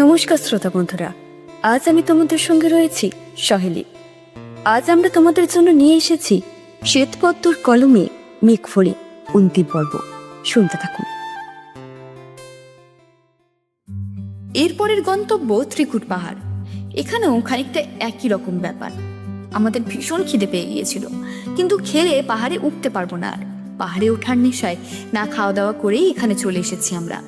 নমস্কার শ্রোতা বন্ধুরা, আজ আমি তোমাদের সঙ্গে রয়েছি সহেলি। আজ আমরা তোমাদের জন্য নিয়ে এসেছি শ্বেতপদ্মর কলমে মেঘফড়ি অন্তিম পর্ব। শুনতে থাকুন। এরপরের গন্তব্য ত্রিকুট পাহাড়। এখানেও খানিকটা একই রকম ব্যাপার। আমাদের ভীষণ খিদে পেয়ে গিয়েছিল, কিন্তু খেলে পাহাড়ে উঠতে পারবো না। আর পাহাড়ে ওঠার নেশায় না খাওয়া দাওয়া করেই এখানে চলে এসেছি আমরা।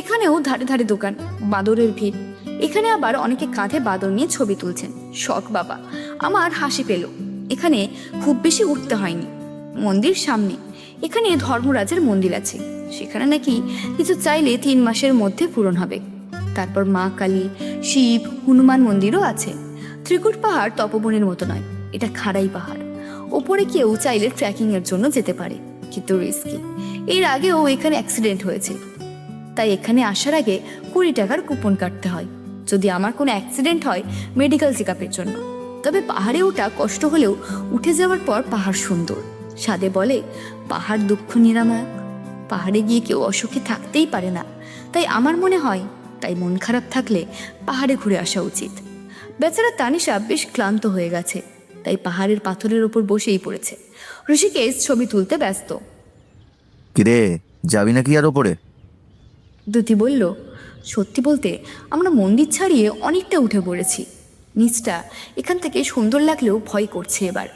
এখানেও ধারে ধারে দোকান, বাদরের ভিড়। এখানে আবার অনেকে কাঁধে বাদর নিয়ে ছবি তুলছেন। শখ বাবা, আমার হাসি পেল। এখানে খুব বেশি উঠতে হয়নি। মন্দির সামনে। এখানে ধর্মরাজের মন্দির আছে, সেখানে নাকি কিছু চাইলে 3 মাসের মধ্যে পূরণ হবে। তারপর মা কালী, শিব, হনুমান মন্দিরও আছে। ত্রিকুট পাহাড় তপবনের মতো নয়, এটা খাড়াই পাহাড়। ওপরে কেউ চাইলে ট্রেকিং এর জন্য যেতে পারে, কিন্তু রিস্কি। এর আগেও এখানে অ্যাক্সিডেন্ট হয়েছে, তাই এখানে আসার আগে 20 টাকার কুপন কাটতে হয় যদি আমার কোনো অ্যাক্সিডেন্ট হয় মেডিকেল চেক আপের জন্য। তবে পাহাড়ে ওঠা কষ্ট হলেও উঠে যাওয়ার পর পাহাড় সুন্দর। সাদে বলে পাহাড় দুঃখ নিরাময়। পাহাড়ে গিয়ে কেউ অসুখে থাকতেই পারে না, তাই আমার মনে হয় তাই মন খারাপ থাকলে পাহাড়ে ঘুরে আসা উচিত। বেচারা তানিশা বেশ ক্লান্ত হয়ে গেছে, তাই পাহাড়ের পাথরের ওপর বসেই পড়েছে। ঋষিকেশ ছবি তুলতে ব্যস্ত। কিরে, যাবি নাকি আর ওপরে? দ্যুতি বলল, সত্যি বলতে আমরা মন্দির ছাড়িয়ে অনেকটা উঠে পড়েছি। নিচটা এখান থেকে সুন্দর লাগলেও ভয় করছে এবার।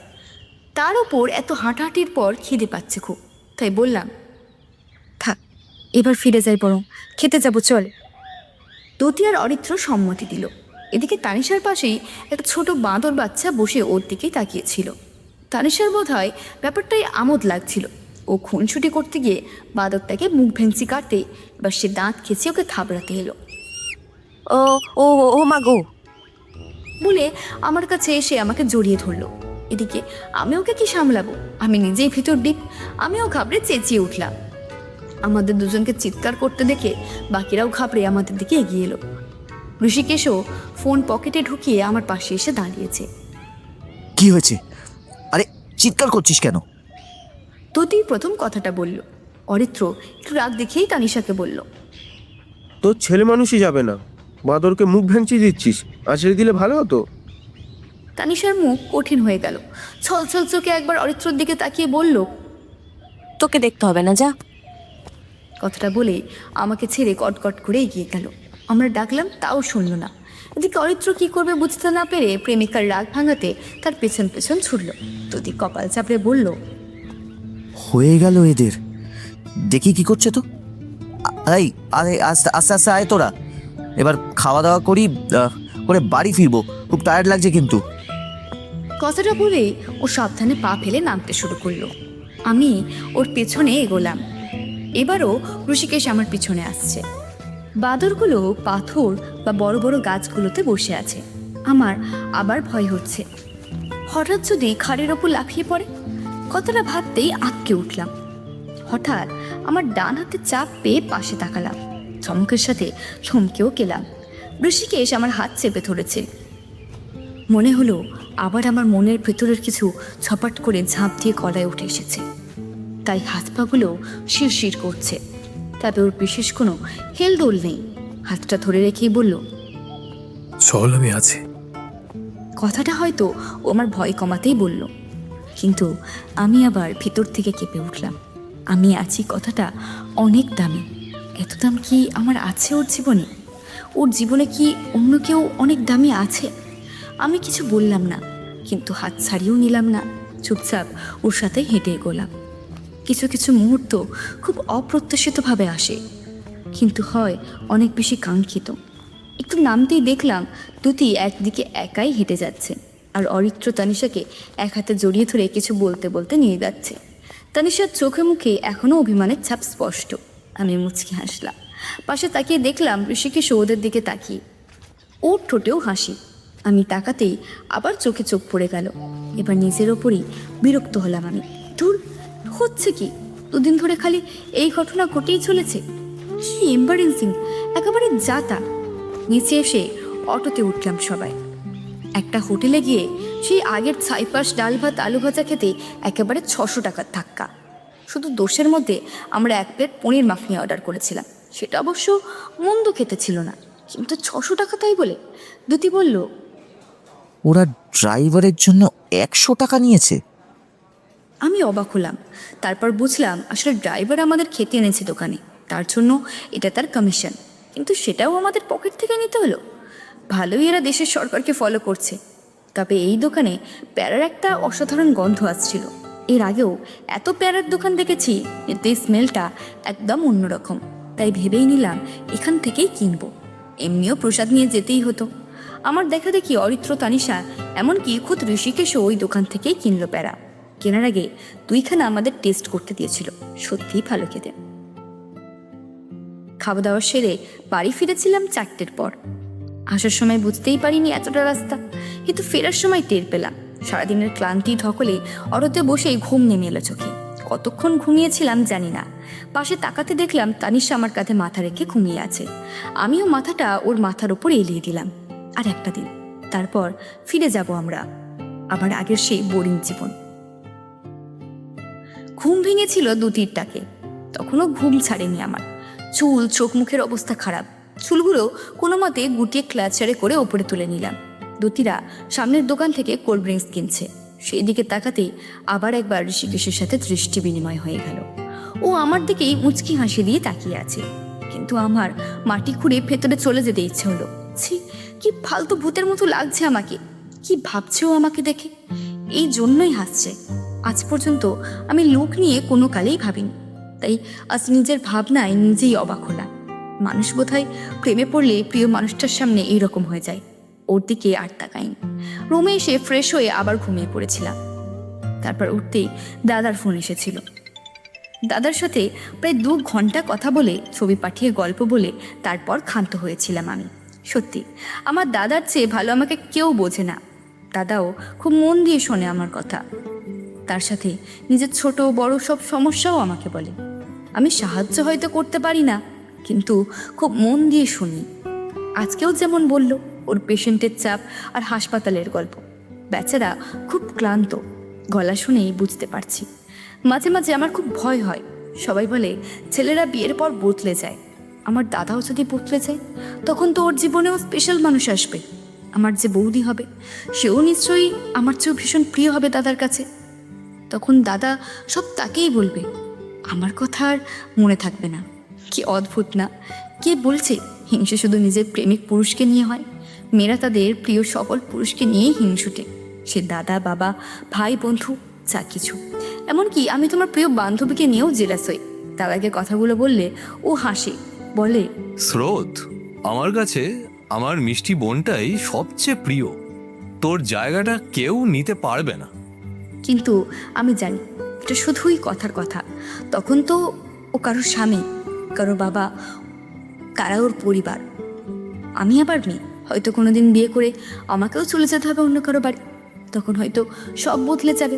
তার ওপর এত হাঁটাহাঁটির পর খিদে পাচ্ছে খুব, তাই বললাম থাক, এবার ফিরে যাই, বরং খেতে যাবো, চল। দ্যুতি আর অরিত্র সম্মতি দিল। এদিকে তানিশার পাশেই একটা ছোট বাঁদর বাচ্চা বসে ওর দিকেই তাকিয়েছিল। তানিশার বোধ হয় ব্যাপারটাই আমোদ লাগছিল। ও খুনসুটি করতে গিয়ে বাঁদরটাকে মুখ ভেঙচি কাটতে এবার সে দাঁত খেঁচে ওকে থাবড়াতে এলো। ও ও ও মা গো বলে আমার কাছে এসে আমাকে জড়িয়ে ধরলো। এদিকে আমি ওকে কি সামলাবো, আমি নিজেই ভিতর ডিপ। আমিও ঘাবড়ে চেঁচিয়ে উঠলাম। আমাদের দুজনকে চিৎকার করতে দেখে বাকিরাও ঘাবড়ে আমাদের দিকে এগিয়ে এলো। ঋষিকেশও ফোন পকেটে ঢুকিয়ে আমার পাশে এসে দাঁড়িয়েছে। কি হয়েছে? আরে চিৎকার করছিস কেন? দ্যুতি প্রথম কথাটা বলল। অরিত্র একটু রাগ দেখেই তানিশাকে বলল, তোর ছেলে মানুষই যাবে না, বাঁদরকে মুখ ভেঙচি দিচ্ছিস, আছড়ে দিলে ভালো হতো। তানিশার মুখ কঠিন হয়ে গেল। ছল ছল চোখে একবার অরিত্রর দিকে তাকিয়ে বলল, তোকে দেখতে হবে না, যা। কথাটা বলে আমাকে ছেড়ে কটকট করে এগিয়ে গেল। আমরা ডাকলাম, তাও শুনল না। এদিকে অরিত্র কি করবে বুঝতে না পেরে প্রেমিকার রাগ ভাঙাতে তার পেছন পেছন ছুটল। যদি কপাল চাপড়ে বলল, হয়ে গেল এদের। দেখি কি করছে তো। এই আরে আস্তে আস্তে আস্তে আয় তোরা, এবার খাওয়া দাওয়া করি, করে বাড়ি ফিরবো, খুব টায়ার্ড লাগছে কিন্তু। কথাটা বলেই ও সাবধানে পা ফেলে নামতে শুরু করলো। আমি ওর পেছনে এগোলাম। এবারও ঋষিকেশ আমার পিছনে আসছে। বাদরগুলো পাথর বা বড় বড় গাছগুলোতে বসে আছে। আমার আবার ভয় হচ্ছে, হঠাৎ যদি খাড়ের ওপর লাফিয়ে পড়ে। কথাটা ভাবতেই আটকে উঠলাম। হঠাৎ আমার ডান হাতে চাপ পেয়ে পাশে তাকালাম। চমকের সাথে চমকেও গেলাম। ঋষিকেশ আমার হাত চেপে ধরেছে। মনে হলো আবার আমার মনের ভেতরের কিছু ছপাট করে ঝাঁপ দিয়ে গলায় উঠে এসেছে, তাই হাত পাগুলো শিরশির করছে। তবে ওর বিশেষ কোনো হেলদোল নেই। হাতটা ধরে রেখেই বলল, চল, আমি আছি। কথাটা হয়তো ও আমার ভয় কমাতেই বলল, কিন্তু আমি আবার ভিতর থেকে কেঁপে উঠলাম। আমি আছি কথাটা অনেক দামি। এত দাম কি আমার আছে ওর জীবনে? ওর জীবনে কি অন্য কেউ অনেক দামি আছে? আমি কিছু বললাম না, কিন্তু হাত ছাড়িয়েও নিলাম না। চুপচাপ ওর সাথে হেঁটে এগোলাম। কিছু কিছু মুহূর্ত খুব অপ্রত্যাশিতভাবে আসে, কিন্তু হয় অনেক বেশি কাঙ্ক্ষিত। একটু নামতেই দেখলাম দ্যুতি একদিকে একাই হেঁটে যাচ্ছে, আর অরিত্র তানিশাকে এক হাতে জড়িয়ে ধরে কিছু বলতে বলতে নিয়ে যাচ্ছে। তানিশার চোখে মুখে এখনও অভিমানের ছাপ স্পষ্ট। আমি মুচকি হাসলাম। পাশে তাকিয়ে দেখলাম ঋষিকেশ ওদের দিকে তাকিয়ে। ওর ঠোঁটেও হাসি। আমি তাকাতেই আবার চোখে চোখ পড়ে গেল। এবার নিজের ওপরই বিরক্ত হলাম আমি। ধুর, হচ্ছে কি? 2 দিন ধরে খালি এই ঘটনা ঘটেই চলেছে। কি এম্বারেন্সিং, একেবারে যাতা। নিচে এসে অটোতে উঠলাম সবাই। একটা হোটেলে গিয়ে সেই আগের ছাইপাশ ডাল ভাত আলু ভাজা খেতে একেবারে 600 টাকার ধাক্কা। শুধু দোষের মধ্যে আমরা 1 প্লেট পনির মাফিয়া অর্ডার করেছিলাম। সেটা অবশ্য মন্দ খেতে ছিল না, কিন্তু 600 টাকা তাই বলে দ্যুতি বলল, ওরা ড্রাইভারের জন্য 100 টাকা নিয়েছে? আমি অবাক হলাম। তারপর বুঝলাম আসলে ড্রাইভার আমাদের খেতে এনেছে দোকানে, তার জন্য এটা তার কমিশন। কিন্তু সেটাও আমাদের পকেট থেকে নিতে হলো। ভালোই এরা দেশের সরকারকে ফলো করছে। তবে এই দোকানে প্যারার একটা অসাধারণ গন্ধ আসছিল। এর আগেও এত প্যারার দোকান দেখেছি, কিন্তু এই স্মেলটা একদম অন্যরকম। তাই ভেবেই নিলাম এখান থেকেই কিনবো। এমনিও প্রসাদ নিয়ে যেতেই হতো। আমার দেখা দেখি অরিত্র, তানিশা, এমনকি খুদ ঋষিকেশও ওই দোকান থেকেই কিনলো প্যারা। কেনার আগে 2খানা আমাদের টেস্ট করতে দিয়েছিল, সত্যিই ভালো খেতে। খাওয়া দাওয়া সেরে বাড়ি ফিরেছিলাম 4টের পর। আসার সময় বুঝতেই পারিনি এতটা রাস্তা, কিন্তু ফেরার সময় টের পেলাম। সারাদিনের ক্লান্তি ধকলে অটোতে বসেই ঘুম নেমে এলো চোখে। কতক্ষণ ঘুমিয়েছিলাম জানি না। পাশে তাকাতে দেখলাম তানিশা আমার কাঁধে মাথা রেখে ঘুমিয়ে আছে। আমিও মাথাটা ওর মাথার উপর এলিয়ে দিলাম। আর একটা দিন, তারপর ফিরে যাব আমরা আবার আগের সেই বোরিং জীবন। ঘুম ভেঙেছিল 2-3টাকে। তখনও ঘুম ছাড়েনি আমার। চুল, চোখ মুখের অবস্থা খারাপ। চুলগুলো কোনো মতে গুটিয়ে ক্লাচারে করে ওপরে তুলে নিলাম। দ্যুতিরা সামনের দোকান থেকে কোল্ড ড্রিঙ্কস কিনছে। সেই দিকে তাকাতেই আবার একবার ঋষিকেশের সাথে দৃষ্টি বিনিময় হয়ে গেল। ও আমার দিকেই মুচকি হাসি দিয়ে তাকিয়ে আছে, কিন্তু আমার মাটি খুঁড়ে ভেতরে চলে যেতে ইচ্ছে হলো। ছি, কি ফালতু ভূতের মতো লাগছে আমাকে। কি ভাবছে ও আমাকে দেখে? এই জন্যই হাসছে। আজ পর্যন্ত আমি লোক নিয়ে কোনো কালেই ভাবিনি, তাই আজ নিজের ভাবনায় নিজেই অবাক হলাম। মানুষ বোধহয় প্রেমে পড়লে প্রিয় মানুষটার সামনে এইরকম হয়ে যায়। ওর দিকে আর তাকাইনি। রুমে এসে ফ্রেশ হয়ে আবার ঘুমিয়ে পড়েছিলাম। তারপর উঠতেই দাদার ফোন এসেছিল। দাদার সাথে প্রায় 2 ঘন্টা কথা বলে, ছবি পাঠিয়ে গল্প বলে তারপর ক্ষান্ত হয়েছিলাম আমি। সত্যি আমার দাদার চেয়ে ভালো আমাকে কেউ বোঝে না। দাদাও খুব মন দিয়ে শোনে আমার কথা। তার সাথে নিজের ছোট বড় সব সমস্যাও আমাকে বলে। আমি সাহায্য হয়তো করতে পারি না, কিন্তু খুব মন দিয়ে শুনি। আজকেও যেমন বলল ওর পেশেন্টের চাপ আর হাসপাতালের গল্প। বেচারা খুব ক্লান্ত, গলা শুনেই বুঝতে পারছি। মাঝে মাঝে আমার খুব ভয় হয়। সবাই বলে ছেলেরা বিয়ের পর বদলে যায়। আমার দাদাও যদি বদলে যায়, তখন তো ওর জীবনেও স্পেশাল মানুষ আসবে। আমার যে বৌদি হবে, সেও নিশ্চয়ই আমার চেয়েও ভীষণ প্রিয় হবে দাদার কাছে। তখন দাদা সব তাকেই বলবে, আমার কথা আর মনে থাকবে না। কি অদ্ভুত না? কে বলছে হিংসে শুধু নিজের প্রেমিক পুরুষকে নিয়ে হয়? মেয়েরা তাদের প্রিয় সকল পুরুষকে নিয়েই হিংসুটে। সে দাদা, বাবা, ভাই, বন্ধু, যা কিছু। এমনকি আমি তোমার প্রিয় বান্ধবীকে নিয়েও জেলাস হই। দাদাকে কথাগুলো বললে ও হাসে, বলে, স্রোত, আমার কাছে আমার মিষ্টি বোনটাই সবচেয়ে প্রিয়। তোর জায়গাটা কেউ নিতে পারবে না। কিন্তু আমি জানি এটা শুধুই কথার কথা। তখন তো ও কারোর স্বামী, কারো বাবা, কারা ওর পরিবার। আমি আবার মেয়ে, হয়তো কোনোদিন বিয়ে করে আমাকেও চলে যেতে হবে অন্য কারো বাড়ি। তখন হয়তো সব বদলে যাবে।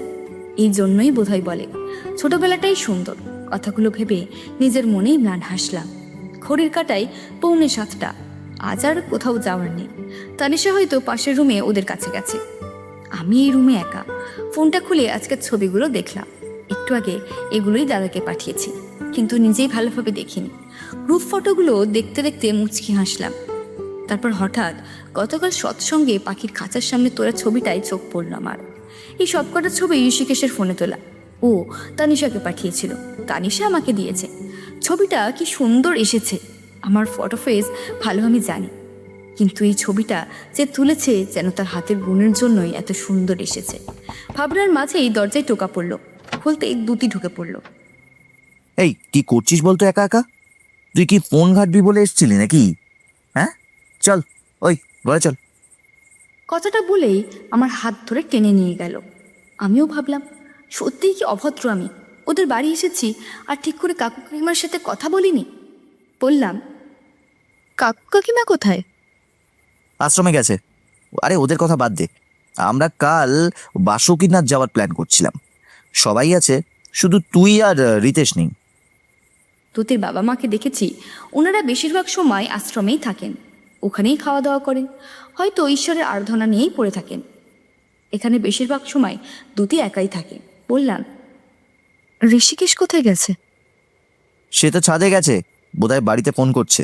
এই জন্যই বোধহয় বলে ছোটবেলাটাই সুন্দর। কথাগুলো ভেবে নিজের মনেই ম্লান হাসলাম। ঘড়ির কাটায় 6:45। আজ আর কোথাও যাওয়ার নেই। তানিশা হয়তো পাশের রুমে ওদের কাছে গেছে। আমি এই রুমে একা। ফোনটা খুলে আজকের ছবিগুলো দেখলাম। একটু আগে এগুলোই দাদাকে পাঠিয়েছি, কিন্তু নিজেই ভালোভাবে দেখিনি। গ্রুপ ফটোগুলো দেখতে দেখতে মুচকি হাসলাম। তারপর হঠাৎ গতকাল সৎসঙ্গে পাখির খাঁচার সামনে তোলা ছবিটায় চোখ পড়ল আমার। এই সবকটা ছবি ঋষিকেশের ফোনে তোলা। ও তানিশাকে পাঠিয়েছিল, তানিশা আমাকে দিয়েছে। ছবিটা কি সুন্দর এসেছে। আমার ফটো ফেস ভালো আমি জানি, কিন্তু এই ছবিটা যে তুলেছে যেন তার হাতের গুণের জন্যই এত সুন্দর এসেছে। ভাবনার মাঝেই দরজায় টোকা পড়লো। খুলতে দ্যুতি ঢুকে পড়লো। এই, কি করছিস বলতো একা একা? তুই কি ফোন ঘাটবি বলে এসেছিলি নাকি? হ্যাঁ, চল, ওই ঘরে চল। কথাটা বলেই আমার হাত ধরে টেনে নিয়ে গেল। আমিও ভাবলাম সত্যিই কি অভদ্র আমি। ওদের বাড়ি এসেছি আর ঠিক করে কাকু কাকিমার সাথে কথা বলিনি। বললাম, কাকু কাকিমা কোথায়? আশ্রমে গেছে। আরে ওদের কথা বাদ দে, আমরা কাল বাসুকিনাথ যাওয়ার প্ল্যান করছিলাম। সবাই আছে, শুধু তুই আর রিতেশ নেই। তোদের বাবা মাকে দেখেছি, ওনারা বেশিরভাগ সময় আশ্রমেই থাকেন, ওখানেই খাওয়া দাওয়া করেন, হয়তো ঈশ্বরের আরাধনা নিয়েই পড়ে থাকেন। এখানে বেশিরভাগ সময় দ্যুতি একাই থাকে। বললাম, ঋষিকেশ কোথায় গেছে? সে তো ছাদে গেছে, বোধহয় বাড়িতে ফোন করছে।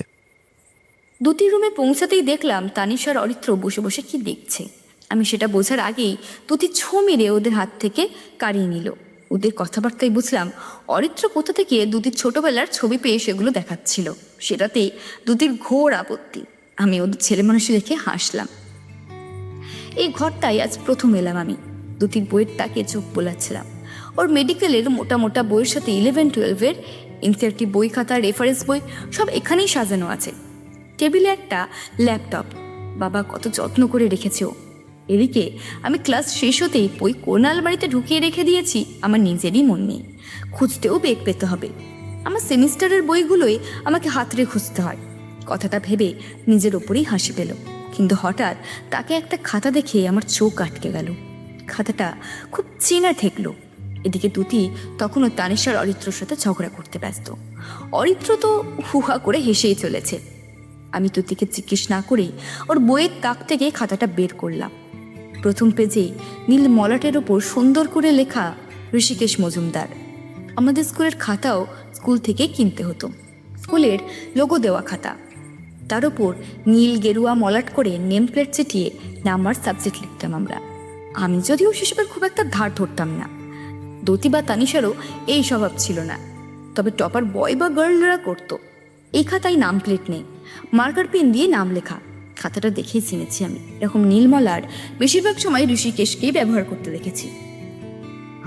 দুটি রুমে পৌঁছাতেই দেখলাম তানিশার অরিত্র বসে বসে কি দেখছে। আমি সেটা বোঝার আগেই দুটি ছো মেরে ওদের হাত থেকে কাড়িয়ে নিল। ওদের কথাবার্তায় বুঝলাম অরিত্র কোথা থেকে দুটির ছোটবেলার ছবি পেয়ে সেগুলো দেখাচ্ছিল। সেটাতেই দুটির ঘোর আপত্তি। আমি ওদের ছেলে মানুষ দেখে হাসলাম। এই ঘরটায় আজ প্রথম এলাম আমি। দুটির বইয়ের তাকে চোখ বোলাচ্ছিলাম। ওর মেডিকেলের মোটা মোটা বইয়ের সাথে 11-12-এর এনসিআরটি বই, খাতা, রেফারেন্স বই সব এখানেই সাজানো আছে। টেবিলে একটা ল্যাপটপ, বাবা কত যত্ন করে রেখেছে ও। এদিকে আমি ক্লাস শেষ হতেই বই কোন আলমারিতে ঢুকিয়ে রেখে দিয়েছি আমার নিজেরই মন নেই। খুঁজতেও বেগ পেতে হবে। আমার সেমিস্টারের বইগুলোই আমাকে হাতড়ে খুঁজতে হয়। কথাটা ভেবে নিজের ওপরেই হাসি পেল। কিন্তু হঠাৎ তাকে একটা খাতা দেখে আমার চোখ আটকে গেল। খাতাটা খুব চেনা ঠেকলো। এদিকে দুটি তখনও তানিশার অরিত্রর সাথে ঝগড়া করতে ব্যস্ত। অরিত্র তো হুহা করে হেসেই চলেছে। আমি তুতিকে জিজ্ঞেস না করেই ওর বইয়ের তাক থেকে খাতাটা বের করলাম। প্রথম পেজে নীল মলাটের ওপর সুন্দর করে লেখা ঋষিকেশ মজুমদার। আমাদের স্কুলের খাতাও স্কুল থেকে কিনতে হতো। স্কুলের লোগো দেওয়া খাতা, তার ওপর নীল গেরুয়া মলাট করে নেম প্লেট চিটিয়ে নাম্বার সাবজেক্ট লিখতাম আমরা। আমি যদিও সেসবের খুব একটা ধার ধরতাম না। দতি বা তানিশারও এই স্বভাব ছিল না, তবে টপার বয় বা গার্লরা করতো। এই খাতায় নাম প্লেট নেই, মার্কার পেন দিয়ে নাম লেখা। খাতাটা দেখেই চিনেছি আমি। এরকম নীলমলার বেশিরভাগ সময় ঋষিকেশকেই ব্যবহার করতে দেখেছি।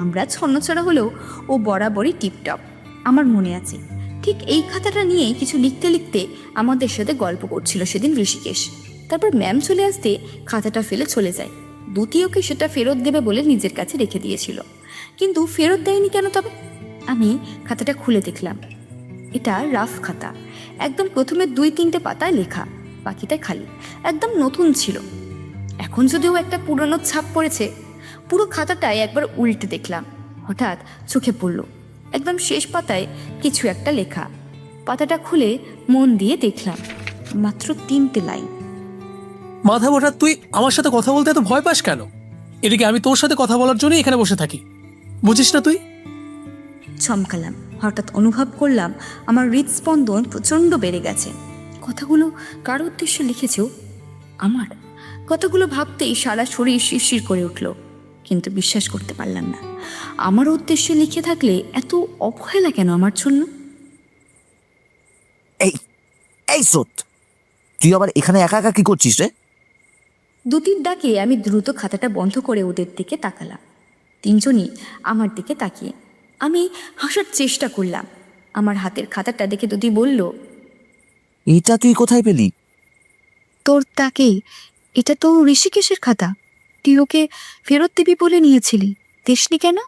আমরা ছন্নছাড়া হলেও ও বরাবরই টিপটপ। আমার মনে আছে ঠিক এই খাতাটা নিয়েই কিছু লিখতে লিখতে আমাদের সাথে গল্প করছিল সেদিন ঋষিকেশ। তারপর ম্যাম চলে আসতে খাতাটা ফেলে চলে যায়। দ্বিতীয়কে সেটা ফেরত দেবে বলে নিজের কাছে রেখে দিয়েছিল, কিন্তু ফেরত দেয়নি কেন তবে? আমি খাতাটা খুলে দেখলাম এটা রাফ খাতা। একদম প্রথমে 2-3টে পাতায় লেখা, বাকিটাই খালি, একদম নতুন ছিল। এখন যদিও একটা পুরনো ছাপ পড়েছে। পুরো খাতাটায় একবার উল্টে দেখলাম। হঠাৎ চোখে পড়ল একদম শেষ পাতায় কিছু একটা লেখা। পাতাটা খুলে মন দিয়ে দেখলাম, মাত্র 3টে লাইন। মাথা মোটা, তুই আমার সাথে কথা বলতে এত ভয় পাস কেন? এদিকে আমি তোর সাথে কথা বলার জন্যই এখানে বসে থাকি, বুঝিস না তুই? চমকালাম। হঠাৎ অনুভব করলাম আমার হৃদস্পন্দন প্রচণ্ড বেড়ে গেছে। কথাগুলো কার উদ্দেশ্যে লিখেছ? আমার কথাগুলো ভাবতেই সারা শরীর শিরশির করে উঠল, কিন্তু বিশ্বাস করতে পারলাম না। আমার উদ্দেশ্যে লিখে থাকলে এত অবহেলা কেন আমার জন্য? এই এই সোত, তুই আবার এখানে একা একা কি করছিস রে? দুটির ডাকে আমি দ্রুত খাতাটা বন্ধ করে ওদের দিকে তাকালাম। তিনজনই আমার দিকে তাকিয়ে। আমি হাসার চেষ্টা করলাম। আমার হাতের খাতাটা দেখে দুটি বলল, এটা তুই কোথায় পেলি? তোর তাকেই, এটা তো ঋষিকেশের খাতা। তুই ওকে ফেরত দিবি বলে নিয়েছিলি, দেশনি কেন?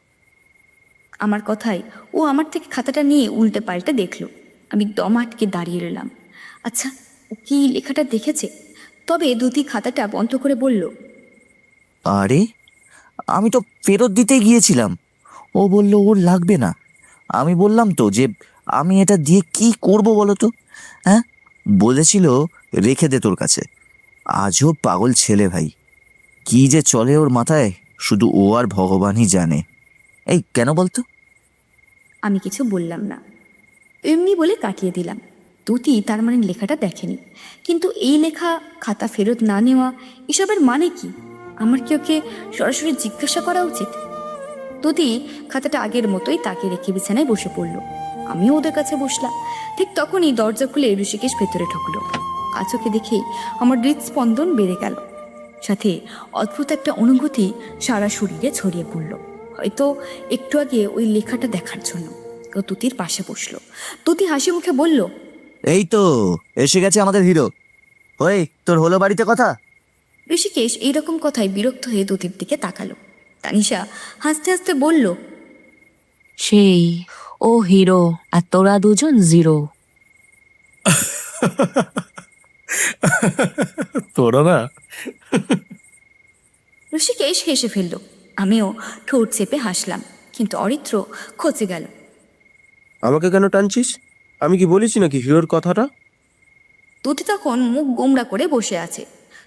আমার কথায় ও আমার থেকে খাতাটা নিয়ে উল্টে পাল্টে দেখলো। আমি দম আটকে দাঁড়িয়ে রইলাম। আচ্ছা, ও কি লেখাটা দেখেছে? তবে দুটি খাতাটা বন্ধ করে বলল, আরে আমি তো ফেরত দিতে গিয়েছিলাম, ও বলল ওর লাগবে না। আমি বললাম তো যে আমি এটা দিয়ে কি করব বলো তো। হ্যাঁ, বলেছিল রেখে দে তোর কাছে। আজও পাগল ছেলে ভাই, কি যে চলে ওর মাথায় শুধু ও আর ভগবানই জানে। এই কেন বলতো? আমি কিছু বললাম না, এমনি বলে কাটিয়ে দিলাম। দুটি তার মানে লেখাটা দেখেনি, কিন্তু এই লেখা খাতা ফেরত না নেওয়া এসবের মানে কি? আমার কি ওকে সরাসরি জিজ্ঞাসা করা উচিত? দুটি খাতাটা আগের মতোই তাকে রেখে বিছানায় বসে পড়লো। আমিও ওদের কাছে বসলাম। ঠিক তখনই দরজা খুলে ঋষিকেশ ভেতরে ঢুকলো। আচোকে দেখেই আমার হৃদস্পন্দন বেড়ে গেল, সাথে অদ্ভুত একটা অনুভূতি সারা শরীরে ছড়িয়ে পড়ল। হয়তো একটু আগে ওই লেখাটা দেখার জন্য। ও তুতির পাশে বসলো। তুতি হাসি মুখে বলল, এই তো এসে গেছে আমাদের হিরো। ওই তোর হলো বাড়িতে কথা? ঋষিকেশ এইরকম কথায় বিরক্ত হয়ে দুতির দিকে তাকালো। তানিশা হাসতে হাসতে বলল, সেই ও হিরো আর তোরা দুজন জিরো। তোরা না। ঋষিকেশ হেসে ফেলল। আমিও ঠোঁট চেপে হাসলাম, কিন্তু অরিত্র খচে গেল। আমাকে কেন টানছিস? আমি কি বলেছি নাকি হিরোর কথাটা? তুতি তখন মুখ গোমড়া করে বসে আছে।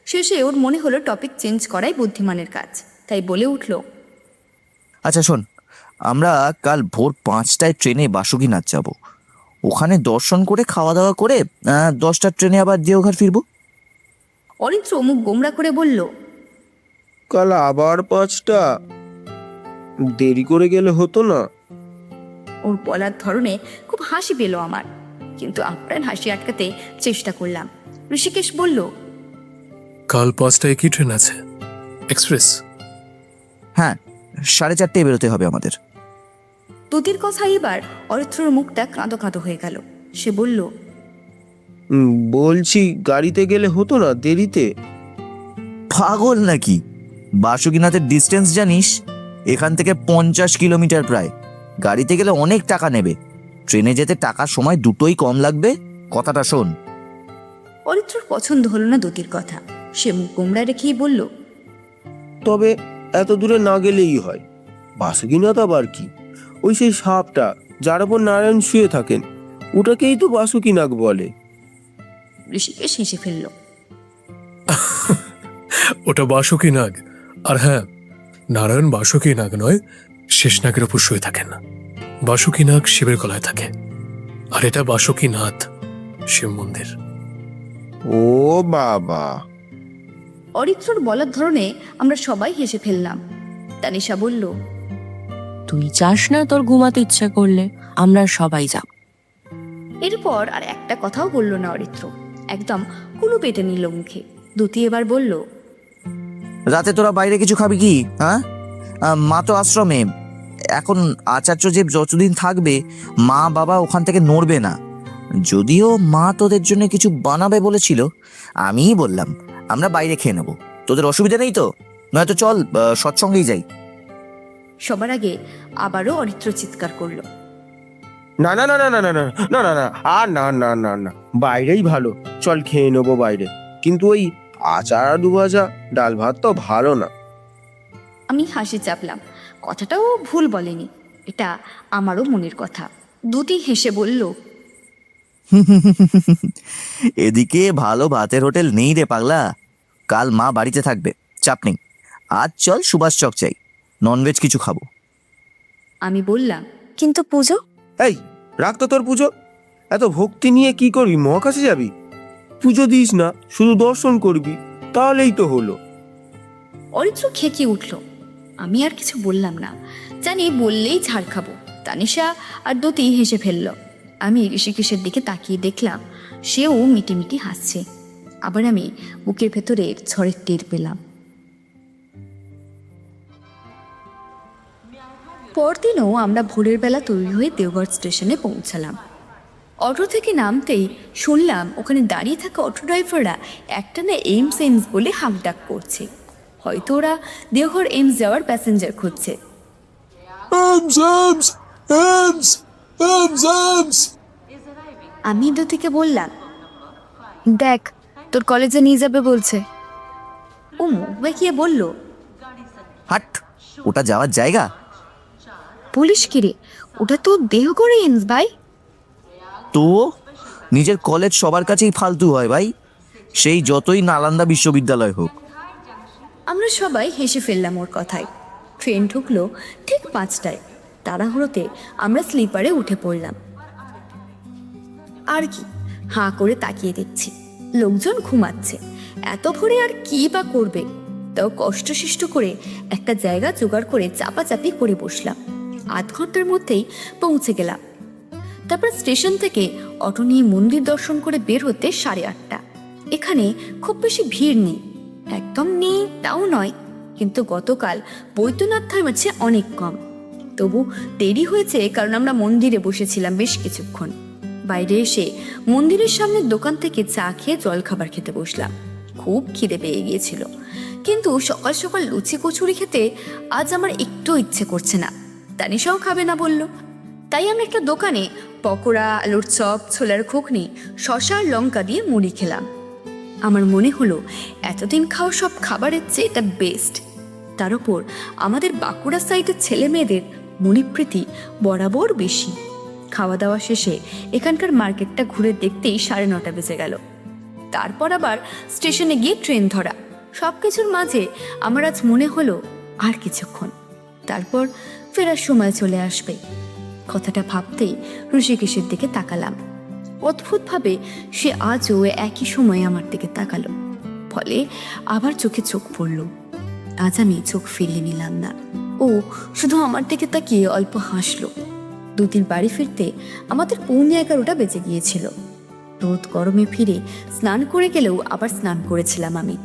শেষে ওর মনে হলো টপিক চেঞ্জ করাই বুদ্ধিমানের কাজ, তাই বলে উঠল, আচ্ছা শোন, আমরা কাল ভোর 5টায় ট্রেনে বাসুকীনাথ যাব। ওখানে দর্শন করে খাওয়া দাওয়া করে 10টার ট্রেনে আবার দেওঘর ফিরবো। অরিত্র মুখ গোমরা করে বলল, কাল আবার 5টা, দেরি করে গেলে হতো না? ওর বলার ধরনে খুব হাসি পেল আমার, কিন্তু আপ্রাণ হাসি আটকাতে চেষ্টা করলাম। ঋষিকেশ বলল, কাল 5টায় কি ট্রেন আছে? এক্সপ্রেস? হ্যাঁ, 4:30 বেরোতে হবে আমাদের। দুতির কথা এবার অরিত্রর মুখটা কাঁদো কাঁদো হয়ে গেল। সে বলল, বলছি গাড়িতে গেলে হতো না দেরিতে? পাগল নাকি? বাসুকিনাথের ডিস্টেন্স জানিস? এখান থেকে 50 কিলোমিটার প্রায়। গাড়িতে গেলে অনেক টাকা নেবে, ট্রেনে যেতে টাকার সময় দুটোই কম লাগবে। কথাটা শোন। অরিত্রর পছন্দ হলো না দুতির কথা। সে মুখ গোমরা রেখেই বলল, তবে এত দূরে না গেলেই হয়। বাসুকিনাথ আবার কি? ওই সেই সাপটা যার উপর নারায়ণ শুয়ে থাকেন, ওটাকেই তো বাসুকিনাথ বলে। ঋষিকেশ হেসে ফেলল। ওটা বাসুকি নাগ। আর হ্যাঁ, নারায়ণ বাসুকি নাগ নয়, শেষ নাগের উপর শুয়ে থাকেন না। বাসুকি নাগ শিবের গলায় থাকে, আর এটা বাসুকিনাথ, শিব মন্দির। ও বাবা! অরিত্রর বলার ধরনে আমরা সবাই হেসে ফেললাম। তানিশা বলল, তুই চাস না তোর ঘুমাতে ইচ্ছা করলে আমরা সবাই যাব। এরপর আর একটা কথাও বলল না অরিত্র, একদম কুলু পেটে নিল মুখে। দুতি এবার বলল, রাতে তোরা বাইরে কিছু খাবি কি? হ্যাঁ, মা তো আশ্রমে এখন। আচার্য যে যতদিন থাকবে, মা বাবা ওখান থেকে নড়বে না। যদিও মা তোদের জন্য কিছু বানাবে বলেছিল, আমিই বললাম আমরা বাইরে খেয়ে নেবো। তোদের অসুবিধা নেই তো? নয়তো চল সৎসঙ্গেই যাই। সবার আগে আবারও অরিত্র চিৎকার করলো, না না না না না না না না না না, আর না না না না, বাইরেই ভালো। চল খেয়ে নেবো বাইরে। কিন্তু ওই আচার আলু ভাজা ডাল ভাত তো ভালো না। আমি হাসি চাপলাম। কথাটাও ভুল বলেনি, এটা আমারও মনের কথা। দুতি হেসে বলল, এদিকে ভালো ভাতের হোটেল নেই রে পাগলা। কাল মা বাড়িতে থাকবে, চাপ নেই। আজ চল সুভাষ চক চাই, ননভেজ কিছু খাবো। আমি বললাম, কিন্তু পুজো? এই রাখ তো তোর পুজো। এত ভক্তি নিয়ে কি করবি? মহাকাশে যাবি? পুজো দিস না, শুধু দর্শন করবি, তাহলেই তো হলো। অরিত্র খেকিয়ে উঠল। আমি আর কিছু বললাম না, জানি বললেই ঝাড় খাবো। তানিশা আর দুতি হেসে ফেলল। আমি ঋষিকেশের দিকে তাকিয়ে দেখলাম সেও মিটিমিটি হাসছে। আবার আমি বুকের ভেতরে ঝড়ের টের পেলাম। পরদিনও আমরা ভোরের বেলা তৈরি হয়ে দেওঘর স্টেশনে পৌঁছালাম। অটো থেকে নামতেই শুনলাম ওখানে দাঁড়িয়ে থাকা অটো ড্রাইভাররা একটানা এইমস এইমস বলে হাঁকডাক করছে। হয়তো ওরা দেওঘর এইমস যাওয়ার প্যাসেঞ্জার খুঁজছে। আমি দুতিকে বললাম, দেখ, তোর কলেজে নিয়ে যাবে বলছে। ও মুখ বেঁকিয়ে বলল, হাট, ওটা যাওয়ার জায়গা? পুলিশ কিরে, ওটা তো দেওঘর এইমস ভাই। তো নিজের কলেজ সবার কাছেই ফালতু হয় ভাই, সেই যতই নালন্দা বিশ্ববিদ্যালয় হোক। আমরা সবাই হেসে ফেললাম ওর কথায়। ট্রেন ঢুকলো ঠিক 5টায়। তাড়াহুড়োতে আমরা স্লিপারে উঠে পড়লাম। আর কি, হাঁ করে তাকিয়ে দেখছি লোকজন ঘুমাচ্ছে। এত ভোরে আর কি বা করবে, তাও কষ্টসিষ্ট করে একটা জায়গা জোগাড় করে চাপাচাপি করে বসলাম। আধ ঘন্টার মধ্যেই পৌঁছে গেলাম। তারপর স্টেশন থেকে অটো নিয়ে মন্দির দর্শন করে বের হতে 8:30। এখানে খুব বেশি ভিড় নেই, একদম নেই তাও নয়, কিন্তু গতকাল বৈদ্যনাথ ধামের চেয়ে অনেক কম। তবু দেরি হয়েছে কারণ আমরা মন্দিরে বসেছিলাম বেশ কিছুক্ষণ। বাইরে এসে মন্দিরের সামনের দোকান থেকে চা খেয়ে জলখাবার খেতে বসলাম। খুব খিদে পেয়ে গিয়েছিল, কিন্তু সকাল সকাল লুচি কচুরি খেতে আজ আমার একটু ইচ্ছে করছে না। তানিশাও খাবে না বলল। তাই আমি একটা দোকানে পকোড়া, আলুর চপ, ছোলার ঘুগনি, শসা আর লঙ্কা দিয়ে মুড়ি খেলাম। আমার মনে হলো এতদিন খাওয়া সব খাবারের চেয়ে এটা বেস্ট। তার উপর আমাদের বাঁকুড়া সাইডের ছেলে মেয়েদের মণিপ্রীতি বরাবর বেশি। খাওয়া দাওয়া শেষে এখানকার মার্কেটটা ঘুরে দেখতেই 9:30 বেজে গেল। তারপর আবার স্টেশনে গিয়ে ট্রেন ধরা। সব কিছুর মাঝে আমার আজ মনে হলো আর কিছুক্ষণ, তারপর ফেরার সময় চলে আসবে। কথাটা ভাবতেই ঋষিকেশের দিকে তাকালাম। অদ্ভুতভাবে সে আজও একই সময়ে আমার দিকে তাকালো, ফলে আবার চোখে চোখ পড়ল। আজ আমি চোখ ফিরিয়ে নিলাম না, ও শুধু আমার দিকে তাকিয়ে অল্প হাসলো। দুদিন বাড়ি ফিরতে আমাদের 11:15 বেজে গিয়েছিল। রোদ গরমে ফিরে স্নান করে গেলেও আবার স্নান করেছিলাম আমি।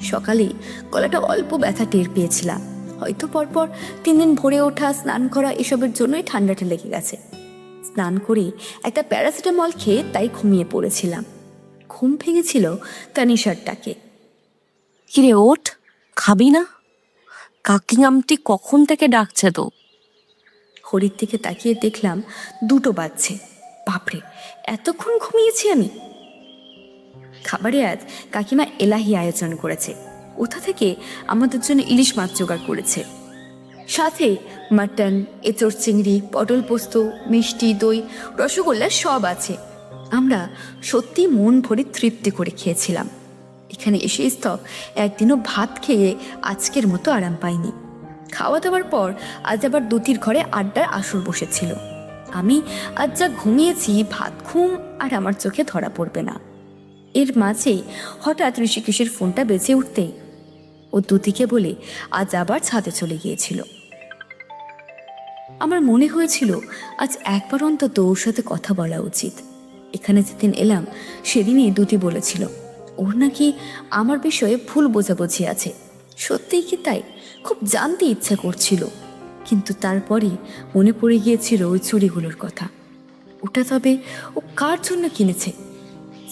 সকালে গলাটা অল্প ব্যথা টের পেয়েছিলাম, হয়তো পরপর 3 দিন ভরে ওঠা, স্নান করা এসবের জন্যই ঠান্ডাটা লেগে গেছে। স্নান করে একটা প্যারাসিটামল খেয়ে তাই ঘুমিয়ে পড়েছিলাম। ঘুম ভেঙেছিল তানিশার ডাকে। কিরে ওঠ, খাবি না? কাকি আমটি কখন থেকে ডাকছে তো। ঘড়ির দিকে তাকিয়ে দেখলাম 2টো বাজছে। বাপরে, এতক্ষণ ঘুমিয়েছি আমি। খাবারে আজ কাকিমা এলাহি আয়োজন করেছে। কোথা থেকে আমাদের জন্য ইলিশ মাছ জোগাড় করেছে, সাথে মাটন, এঁচড় চিংড়ি, পটল পোস্ত, মিষ্টি, দই, রসগোল্লা সব আছে। আমরা সত্যি মন ভরে তৃপ্তি করে খেয়েছিলাম। এখানে এসে স্তব একদিনও ভাত খেয়ে আজকের মতো আরাম পাইনি। খাওয়া দাওয়ার পর আজ আবার দুতির ঘরে আড্ডার আসর বসেছিল। আমি আজ যা ঘুমিয়েছি, ভাত ঘুম আর আমার চোখে ধরা পড়বে না। এর মাঝে হঠাৎ ঋষিকেশের ফোনটা বেজে উঠতেই ও দুতিকে বলে আজ আবার ছাদে চলে গিয়েছিল। আমার মনে হয়েছিল আজ একবার অন্তত ওর সাথে কথা বলা উচিত। এখানে যেদিন এলাম সেদিনই দুতি বলেছিল ওর নাকি আমার বিষয়ে ভুল বোঝাবুঝি আছে। সত্যিই কি তাই? খুব জানতে ইচ্ছা করছিল, কিন্তু তারপরই মনে পড়ে গিয়েছিল ওই চুড়িগুলোর কথা। ওটা তবে ও কার জন্য কিনেছে?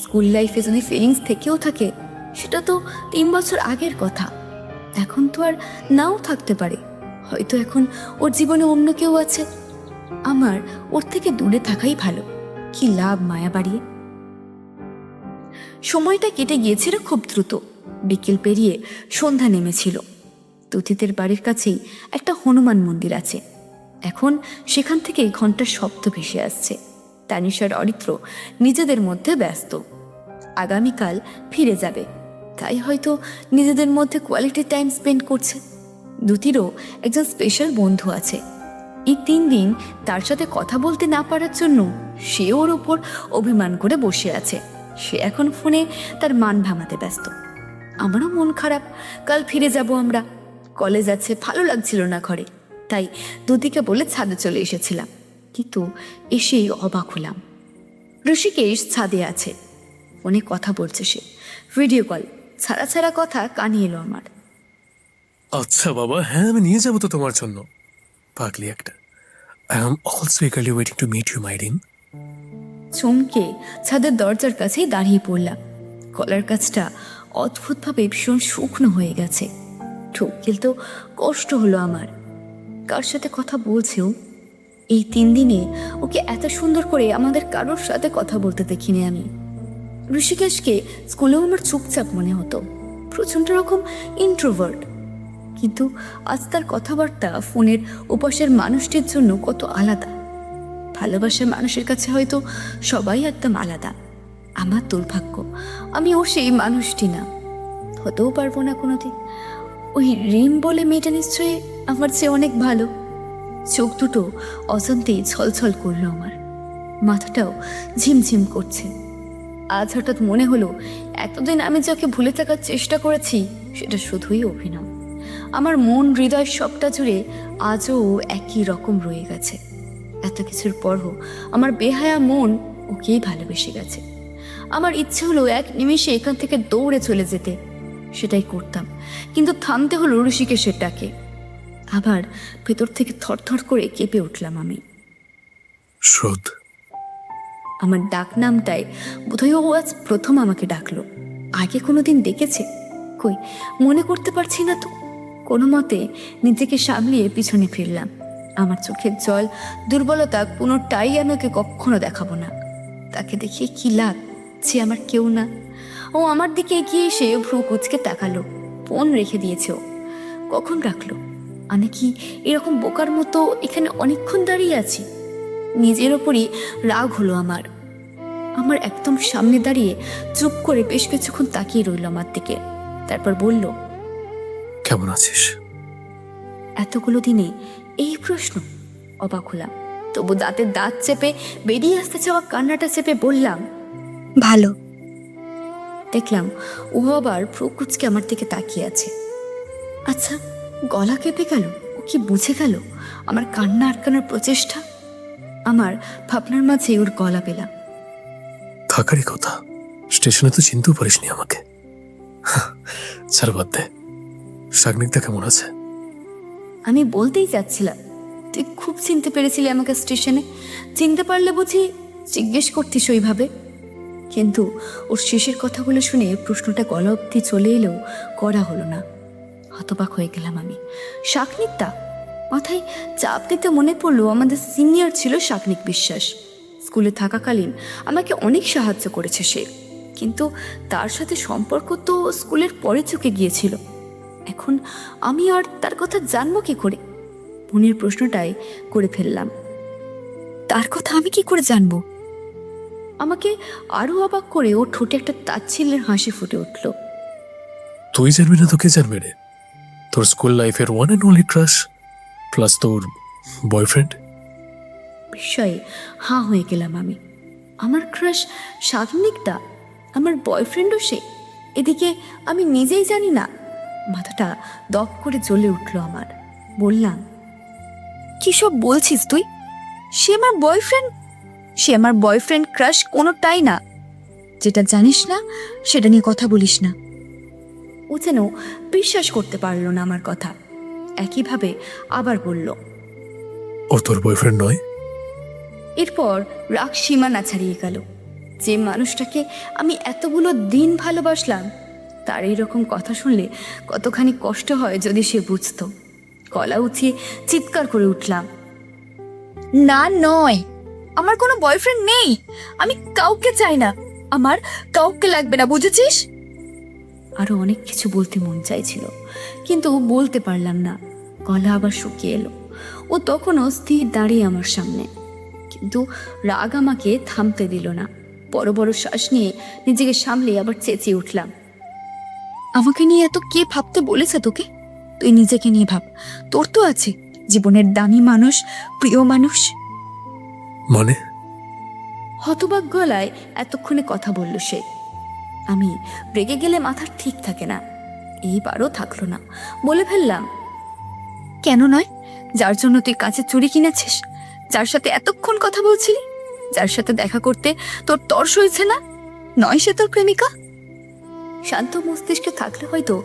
স্কুল লাইফে যদি ফিলিংস থেকেও থাকে, সেটা তো 3 বছর আগের কথা। এখন তো আর নাও থাকতে পারে। হয়তো এখন ওর জীবনে অন্য কেউ আছে। আমার ওর থেকে দূরে থাকাই ভালো। কি লাভ মায়া বাড়িয়ে? সময়টা কেটে গিয়েছিল খুব দ্রুত। বিকেল পেরিয়ে সন্ধ্যা নেমেছিল। তুতিদের বাড়ির কাছেই একটা হনুমান মন্দির আছে। এখন সেখান থেকে ঘন্টার শব্দ ভেসে আসছে। তানিশার অরিত্র নিজেদের মধ্যে ব্যস্ত। আগামীকাল ফিরে যাবে, তাই হয়তো নিজেদের মধ্যে কোয়ালিটি টাইম স্পেন্ড করছে। দুতিরও একজন স্পেশাল বন্ধু আছে। এই 3 দিন তার সাথে কথা বলতে না পারার জন্য সে ওর ওপর অভিমান করে বসে আছে। সে এখন ফোনে তার মান ভাঙাতে ব্যস্ত। আমারও মন খারাপ। কাল ফিরে যাব আমরা। কলেজ আছে, ভালো লাগছিল না ঘরে, তাই দুদিকে বলে ছাদে চলে এসেছিলাম। কিন্তু এসেই অবাক হলাম, ঋষিকেশ ছাদে আছে। ফোনে কথা বলছে সে, ভিডিও কল। ছাড়া ছাড়া কথা কানে এলো আমার। আচ্ছা বাবা, হ্যাঁ আমি নিয়ে যাবো তো তোমার জন্য। পাগলি একটা। I am also eagerly waiting to meet you my ডিং। চমকে ছাদের দরজার কাছেই দাঁড়িয়ে পড়লাম। গলার কাছটা অদ্ভুতভাবে ভীষণ শুকনো হয়ে গেছে। ঠোক গিলতেও কষ্ট হলো আমার। কার সাথে কথা বলছেও? এই 3 দিনে ওকে এত সুন্দর করে আমাদের কারোর সাথে কথা বলতে দেখিনি আমি। ঋষিকেশকে স্কুলেও আমার চুপচাপ মনে হতো, প্রচণ্ড রকম ইন্ট্রোভার্ট। কিন্তু আজ তার কথাবার্তা ফোনের ওপাশের মানুষটির জন্য কত আলাদা। ভালোবাসার মানুষের কাছে হয়তো সবাই একদম আলাদা। আমার দুর্ভাগ্য, আমি ও সেই মানুষটি না, হতেও পারবো না কোনোদিন। ওই রিম বলে মেয়েটা নিশ্চয়ই আমার চেয়ে অনেক ভালো। চোখ দুটো অজান্তেই ছলছল করলো আমার, মাথাটাও ঝিমঝিম করছে। আজ হঠাৎ মনে হলো এতদিন আমি যাকে ভুলে থাকার চেষ্টা করেছি সেটা শুধুই অভিনয়। আমার মন হৃদয় সবটা জুড়ে আজও একই রকম রয়ে গেছে। এত কিছুর পরও আমার বেহায়া মন ওকেই ভালোবেসে গেছে। আমার ইচ্ছে হলো এক নিমেষে এখান থেকে দৌড়ে চলে যেতে। সেটাই করতাম, কিন্তু থামতে হলো ঋষিকেশের ডাকে। আবার ভেতর থেকে থরথর করে কেঁপে উঠলাম আমি। শ্রোত। আমার ডাক নামটাই বোধহয় ও আজ প্রথম আমাকে ডাকলো। আগে কোনোদিন ডেকেছে? কই, মনে করতে পারছি না তো। কোনো মতে নিজেকে সামলিয়ে পিছনে ফিরলাম। আমার চোখের জল, দুর্বলতা কোনোটাই আমি ওকে কখনো দেখাবো না। তাকে দেখিয়ে কি লাভ, সে আমার কেউ না। ও আমার দিকে এগিয়ে এসে ভ্রু কুচকে তাকালো। ফোন রেখে দিয়েছে ও। কখন রাখলো? আমি কি এরকম বোকার মতো এখানে অনেকক্ষণ দাঁড়িয়ে আছি? নিজের ওপরই রাগ হলো আমার। আমার একদম সামনে দাঁড়িয়ে চুপ করে বেশ কিছুক্ষণ তাকিয়ে রইল আমার দিকে। তারপর বলল, কেমন আছিস? এতগুলো দিনে এই প্রশ্ন? অবাক হলাম। তো তবু দাঁতের দাঁত চেপে বেরিয়ে আসতে চাওয়া কান্নাটা চেপে বললাম, ভালো। দেখলাম ও আবার প্রকুচকে আমার দিকে তাকিয়ে আছে। আচ্ছা, গলা কেঁপে গেল, ও কি বুঝে গেল আমার কান্না আটকানোর প্রচেষ্টা? আমার ভাবনার মাঝে ওর গলা পেলাম। থাকারই কথা, স্টেশনে তো চিনতেও পারিসনি আমাকে। ছাড়, বাদ দে। শাগনিকদা কেমন আছে? আমি বলতেই চাচ্ছিলাম, তুই খুব চিনতে পেরেছিলি আমাকে স্টেশনে। চিনতে পারলে বুঝি জিজ্ঞেস করতিস ওইভাবে। কিন্তু ওর শেষের কথাগুলো শুনে প্রশ্নটা গলা অব্দি চলে এলেও করা হলো না। হতবাক হয়ে গেলাম আমি। শাকনিকদা? মাথায় চাপ দিতে মনে পড়লো আমাদের সিনিয়র ছিল শাকনিক বিশ্বাস। স্কুলে থাকাকালীন আমাকে অনেক সাহায্য করেছে সে, কিন্তু তার সাথে সম্পর্ক তো স্কুলের পরে চুকে গিয়েছিল। এখন আমি আর তার কথা জানবো কি করে? মনের প্রশ্নটাই করে ফেললাম। তার কথা আমি কি করে জানবো? আমাকে আরো অবাক করে ও ঠোঁটে একটা তাচ্ছিল্যের হাসি ফুটে উঠল। তুই জানবি না তো কে জানবে রে? তোর স্কুল লাইফের one and only crush, plus তোর বয়ফ্রেন্ড। বিস্ময়ে হাঁ হয়ে গেলাম আমি। আমার ক্রাশ শাগনিকদা, আমার বয়ফ্রেন্ডও সে। এদিকে আমি নিজেই জানি না। মাথাটা দপ করে জ্বলে উঠল আমার। বললাম, কি সব বলছিস তুই? সে আমার বয়ফ্রেন্ড? সে আমার বয়ফ্রেন্ড ক্রাশ কোনোটাই না। যেটা জানিস না সেটা নিয়ে কথা বলিস না। ও যেন বিশ্বাস করতে পারলো না আমার কথা। একইভাবে আবার বলল, ও তোর বয়ফ্রেন্ড নয়? এরপর রাগ সীমানা ছাড়িয়ে গেল। যে মানুষটাকে আমি এতগুলো দিন ভালোবাসলাম, তার এইরকম কথা শুনলে কতখানি কষ্ট হয় যদি সে বুঝতো। গলা উঠিয়ে চিৎকার করে উঠলাম, না, নয়, আমার কোনো বয়ফ্রেন্ড নেই। আমি কাউকে চাই না, আমার কাউকে লাগবে না, বুঝেছিস? আরো অনেক কিছু বলতে মন চাইছিল, কিন্তু বলতে পারলাম না। গলা আবার শুকিয়ে এলো। ও তখনও স্থির দাঁড়িয়ে আমার সামনে, কিন্তু রাগ আমাকে থামতে দিল না। বড় বড় শ্বাস নিয়ে নিজেকে সামলে আবার চেঁচিয়ে উঠলাম, আমাকে নিয়ে এত কে ভাবতে বলেছে তোকে? তুই নিজেকে নিয়ে ভাব। তোর তো আছে জীবনের দামি মানুষ, প্রিয় মানুষ। মানে? হতবাক গলায় এতক্ষণে কথা বলল সে। আমি রেগে গেলে মাথার ঠিক থাকে না, এইবারও থাকলো না। বলে ফেললাম, কেন নয়? যার জন্য তুই কাঁচের চুড়ি কিনেছিস, যার সাথে এতক্ষণ কথা বলছিলি, যার সাথে দেখা করতে তোর তর্স হয়েছে না, নয় সে তোর প্রেমিকা? শান্ত মস্তিষ্কে থাকলে হয়তো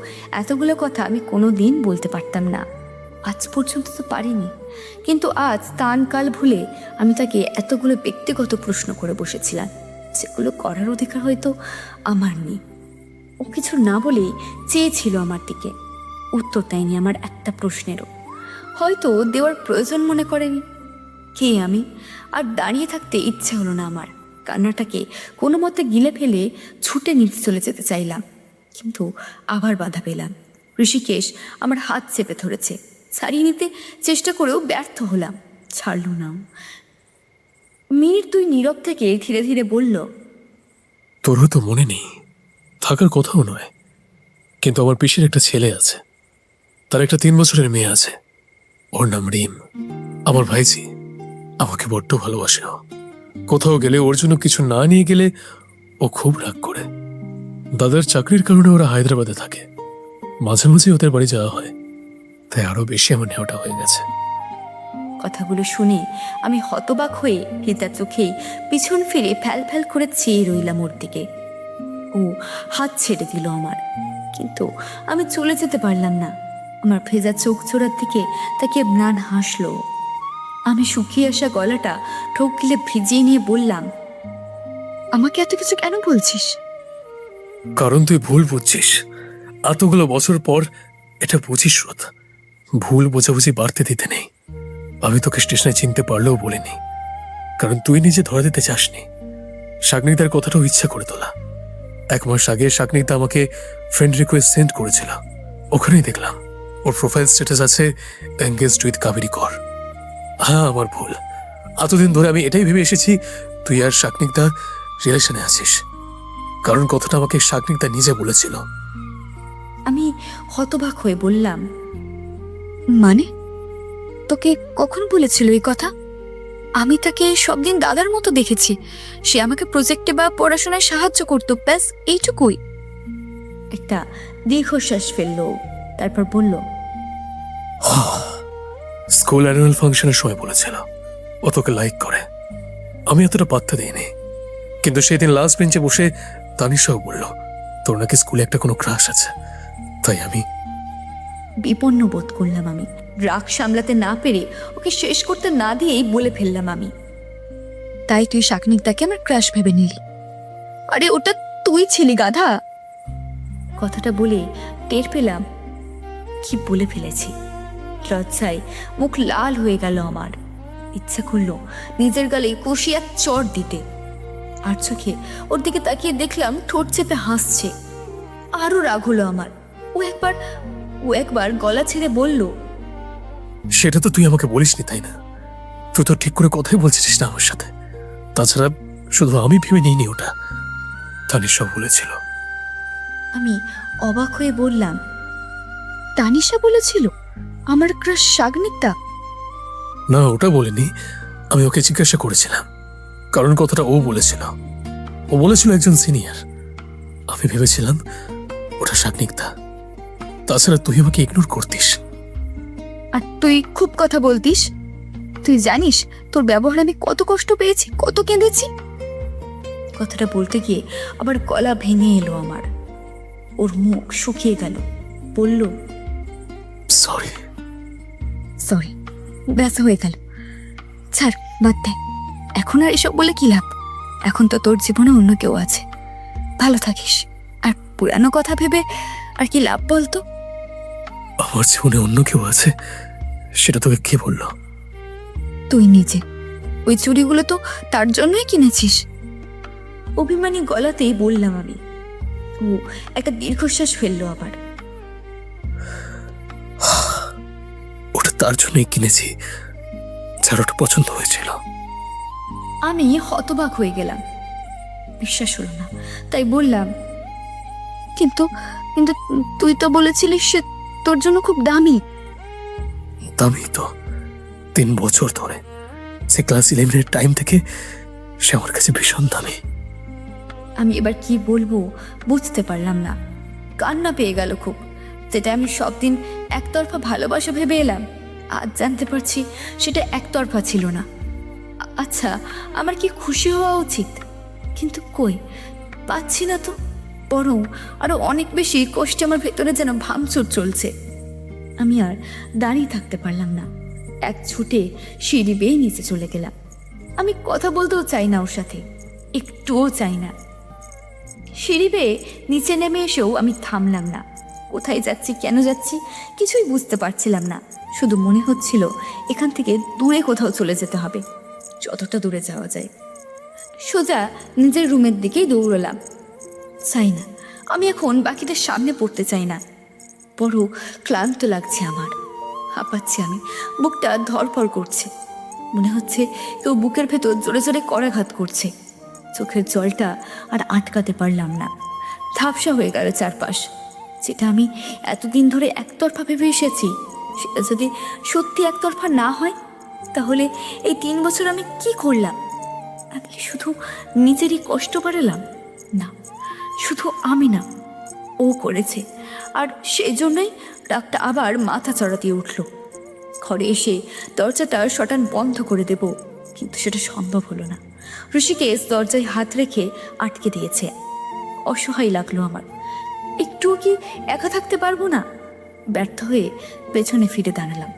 এতগুলো কথা আমি কোনোদিন বলতে পারতাম না। আজ পর্যন্ত তো পারিনি, কিন্তু আজ স্থান কাল ভুলে আমি তাকে এতগুলো ব্যক্তিগত প্রশ্ন করে বসেছিলাম, সেগুলো করার অধিকার হয়তো আমার নেই। ও কিছু না বলেই চেয়েছিল আমার দিকে, উত্তর দেয়নি আমার একটা প্রশ্নেরও। হয়তো দেওয়ার প্রয়োজন মনে করেনি। কে আমি? আর দাঁড়িয়ে থাকতে ইচ্ছে হলো না আমার। কান্নাটাকে কোনো মতে গিলে ফেলে ছুটে নিচে চলে যেতে চাইলাম, কিন্তু আবার বাধা পেলাম। ঋষিকেশ আমার হাত চেপে ধরেছে। ছাড়িয়ে নিতে চেষ্টা করেও ব্যর্থ হলাম, ছাড়ল না। মিনিট দুই নীরব থেকে ধীরে ধীরে বলল, তোর হয়তো মনে নেই, থাকার কথাও নয়, কিন্তু আমার পিসির একটা ছেলে আছে, তার একটা 3 বছরের মেয়ে আছে। ওর নাম রিম। আমার ভাইজি আমাকে বড্ড ভালোবাসে। ও কোথাও গেলে ওর জন্য কিছু না নিয়ে গেলে ও খুব রাগ করে। দাদার চাকরির কারণে ওরা হায়দ্রাবাদে থাকে, মাঝে মাঝে ওদের বাড়ি যাওয়া হয়, তাই আরো বেশি আমার নেওয়াটা হয়ে গেছে। কথাগুলো শুনে আমি হতবাক হয়ে ভিতা চোখেই পিছন ফিরে ফ্যাল ফ্যাল করে চেয়ে রইলাম ওর দিকে। ও হাত ছেড়ে দিল আমার, কিন্তু আমি চলে যেতে পারলাম না। আমার ভেজা চোখ চোরার দিকে তাকে ম্লান হাসলো। আমি শুকিয়ে আসা গলাটা ঠোক গিলে ভিজিয়ে নিয়ে বললাম, আমাকে এত কিছু কেন বলছিস? কারণ তুই ভুল বুঝছিস। এতগুলো বছর পর এটা বুঝিস রোদ। ভুল বোঝাবুঝি বাড়তে দিতে নেই। আমি তোকে স্টেশনে চিনতে পারলেও বলিনি, কারণ তুই নিজে ধরা দিতে চাসনি। শাগনিকদার কথাটাও ইচ্ছা করে তোলা। 1 মাস আগে শাগনিকদা আমাকে ফ্রেন্ড রিকোয়েস্ট সেন্ড করেছিল, ওখানেই দেখলাম ওর প্রোফাইল স্ট্যাটাস আছে এঙ্গেজড উইথ কাবেরী কর। হ্যাঁ, আমার ভুল। এতদিন ধরে আমি এটাই ভেবে এসেছি তুই আর শাগনিকদা রিলেশনে আছিস, কারণ কথাটা আমাকে শাগনিকদা নিজে বলেছিল। আমি হতবাক হয়ে বললাম, মানে তোকে কখন বলেছিল এই কথা? আমি তাকে সব দিন দাদার মতো দেখেছি। সে আমাকে প্রজেক্টে বা পড়াশোনায় সাহায্য করতো, ব্যাস এইটুকুই। একটা দীর্ঘশ্বাস ফেললো, তারপর বলল, স্কুল অ্যানুয়াল ফাংশনের সময় বলেছিল ও তোকে লাইক করে। আমি এতটা পাত্তা দিইনি, কিন্তু সেদিন লাস্ট বেঞ্চে বসে তানিশাও বলল তোর নাকি স্কুলে একটা কোনো ক্রাশ আছে। তাই আমি বিপন্ন বোধ করলাম। আমি রাগ সামলাতে না পেরে ওকে শেষ করতে না দিয়েই বলে ফেললাম, আমি তাই তুই শাকনিকদাকে আমার ক্রাশ ভেবে নিলি? আরে ওটা তুই ছিলি গাধা। কথাটা বলে টের পেলাম কি বলে ফেলেছি। লজ্জায় মুখ লাল হয়ে গেল আমার। ইচ্ছা করলো নিজের গালে কষিয়া চর দিতে। আর চোখে ওর দিকে তাকিয়ে দেখলাম ঠোঁট চেপে হাসছে। আরো রাগ হলো আমার। ও একবার গলা ছেড়ে বলল, সেটা তো তুই আমাকে বলিসনি, তাই না? তুই তো ঠিক করে কথাই বলছিস না আমার সাথে। তাছাড়া শুধু আমি ভেবে নিইনি, ওটা তানিশা বলেছিল। আমি অবাক হয়ে বললাম, তানিশা বলেছিল আমার ক্রাশ শাগনিকদা? না, ওটা বলিনি। আমি ওকে জিজ্ঞাসা করেছিলাম, কারণ কথাটা ও বলেছিল। ও বলেছিল একজন সিনিয়র। আমি ভেবেছিলাম ওটা শাগনিকদা। তাছাড়া তুই আমাকে ইগনোর করতিস। আর তুই খুব কথা বলতিস। তুই জানিস তোর ব্যবহার আমি কত কষ্ট পেয়েছি, কত কেঁদেছি। কথাটা বলতে গিয়ে আবার গলা ভেঙে এলো আমার। ওর মুখ শুকিয়ে গেল। বলল, সরি। সরি, ব্যাস হয়ে গেল। ছাড়, বাদ দে। এখন আর এসব বলে কি লাভ? এখন তো তোর জীবনে অন্য কেউ আছে। ভালো থাকিস। আর পুরানো কথা ভেবে আর কি লাভ বলতো? আমার জীবনে অন্য কেউ আছে সেটা তোকে কে বললো? তুই নিজে। ওই চুড়িগুলো তো তার জন্যই কিনেছিস। অভিমানী গলাতেই বললাম আমি। ও একটা দীর্ঘশ্বাস ফেললো আবার। ওটা তার জন্যই কিনেছি যার ওটা পছন্দ হয়েছিল। আমি হতবাক হয়ে গেলাম। বিশ্বাস হলো না, তাই বললাম, কিন্তু কিন্তু তুই তো বলেছিলিস সে তোর জন্য খুব দামি। দামি তো 3 বছর ধরে, সে ক্লাস 11-এর টাইম থেকে সে আমার কাছে ভীষণ দামি। আমি এবার কি বলবো বুঝতে পারলাম না। কান্না পেয়ে গেল খুব। যেটা আমি সব দিন একতরফা ভালোবাসা ভেবে এলাম, আজ জানতে পারছি সেটা একতরফা ছিল না। আচ্ছা, আমার কি খুশি হওয়া উচিত? কিন্তু কই, পাচ্ছি না তো। বরং আরো অনেক বেশি কষ্টে আমার ভেতরে যেন ভাঙচুর চলছে। আমি আর দাঁড়িয়ে থাকতে পারলাম না। এক ছুটে সিঁড়ি বেয়ে নিচে চলে গেলাম। আমি কথা বলতেও চাই না ওর সাথে, একটুও চাই না। সিঁড়ি বেয়ে নিচে নেমে এসেও আমি থামলাম না। কোথায় যাচ্ছি, কেন যাচ্ছি কিছুই বুঝতে পারছিলাম না। শুধু মনে হচ্ছিল এখান থেকে দূরে কোথাও চলে যেতে হবে, যতটা দূরে যাওয়া যায়। সোজা নিজের রুমের দিকেই দৌড়লাম। চাই না, আমি এখন বাকিদের সামনে পড়তে চাই না। বড় ক্লান্ত লাগছে আমার, হাঁপাচ্ছি আমি, বুকটা ধড়ফড় করছে। মনে হচ্ছে কেউ বুকের ভেতর জোরে জোরে করাঘাত করছে। চোখের জলটা আর আটকাতে পারলাম না। ঝাপসা হয়ে গেল চারপাশ। যেটা আমি এতদিন ধরে একতরফা ভেবে এসেছি, সেটা যদি সত্যি একতরফা না হয়, তাহলে এই 3 বছর আমি কি করলাম? আমি কি শুধু নিজেরই কষ্ট বাড়ালাম? না, শুধু আমি না, ও করেছে। আর সেই জন্যই রাগটা আবার মাথা চড়া দিয়ে উঠল। ঘরে এসে দরজাটা শটান বন্ধ করে দেব, কিন্তু সেটা সম্ভব হলো না। ঋষিকেশ দরজায় হাত রেখে আটকে দিয়েছে। অসহায় লাগলো আমার। একটুও কি একা থাকতে পারবো না? ব্যর্থ হয়ে পেছনে ফিরে দাঁড়ালাম।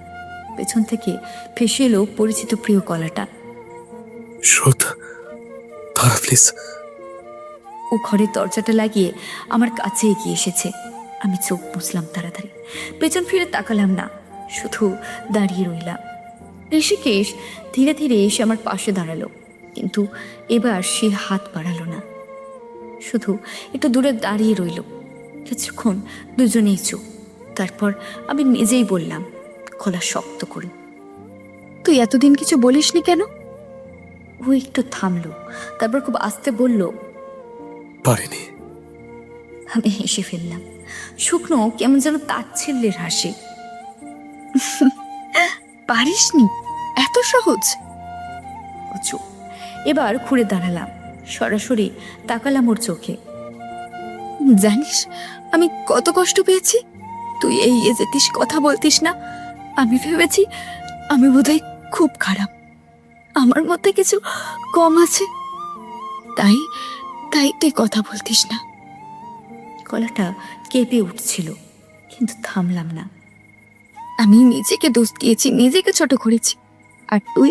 পেছন থেকে ভেসে এলো পরিচিত প্রিয় গলাটা। শ্রদ্ধা, দাঁড়া প্লিজ। ও ঘরের দরজাটা লাগিয়ে আমার কাছে এগিয়ে এসেছে। আমি চোখ মুছলাম তাড়াতাড়ি, পেছন ফিরে তাকালাম না, শুধু দাঁড়িয়ে রইলাম। ঋষিকেশ ধীরে ধীরে এসে আমার পাশে দাঁড়ালো, কিন্তু এবার সে হাত বাড়ালো না, শুধু একটু দূরে দাঁড়িয়ে রইল। কিছুক্ষণ দুজনেই চুপ। তারপর আমি নিজেই বললাম, গলা শক্ত করে, তুই এতদিন কিছু বলিসনি কেন? ও একটু থামলো, তারপর খুব আস্তে বলল, পারিনি। আমি হেসে ফেললাম, শুকনো কেমন যেন তাচ্ছিল্যের হাসি। পারিসনি? এত সহজ? চুপ। এবার ঘুরে দাঁড়ালাম, সরাসরি তাকালাম ওর চোখে। জানিস আমি কত কষ্ট পেয়েছি? তুই এই যেতিস, কথা বলতিস না। আমি ভেবেছি আমি বোধহয় খুব খারাপ, আমার মধ্যে কিছু কম আছে, তাই তাই তুই কথা বলতিস না। গলাটা কেঁপে উঠছিল, কিন্তু থামলাম না। আমি নিজেকে দোষ দিয়েছি, নিজেকে ছোট করেছি, আর তুই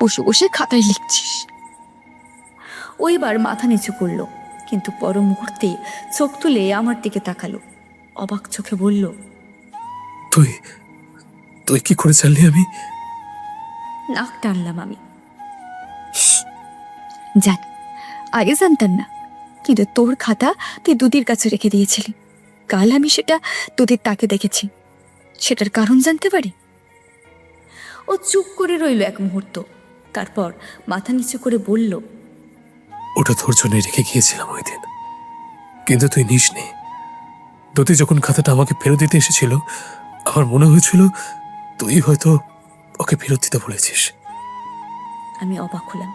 বসে বসে খাতায় লিখছিস। ও এবার মাথা নিচু করলো, কিন্তু পর মুহূর্তে চোখ তুলে আমার দিকে তাকালো, অবাক চোখে বলল, তুই তুই কি করে জানলি আমি? নাক টানলাম আমি। জানি, আগে জানতাম না, কিন্তু তোর খাতা তুই দুদির কাছে রেখে দিয়েছিলি। কাল আমি সেটা দুদির তাকে দেখেছি, সেটার কারণ জানতে পারি? ও চুপ করে রইল এক মুহূর্ত, তারপর মাথা নিচু করে বলল, ওটা তোর জন্য রেখে গিয়েছিলাম ওই দিন, কিন্তু তুই নিসনি। দতি যখন খাতাটা আমাকে ফেরত দিতে এসেছিল, আমার মনে হয়েছিল তুই হয়তো ওকে ফেরত দিতে বলেছিস। আমি অবাক হলাম।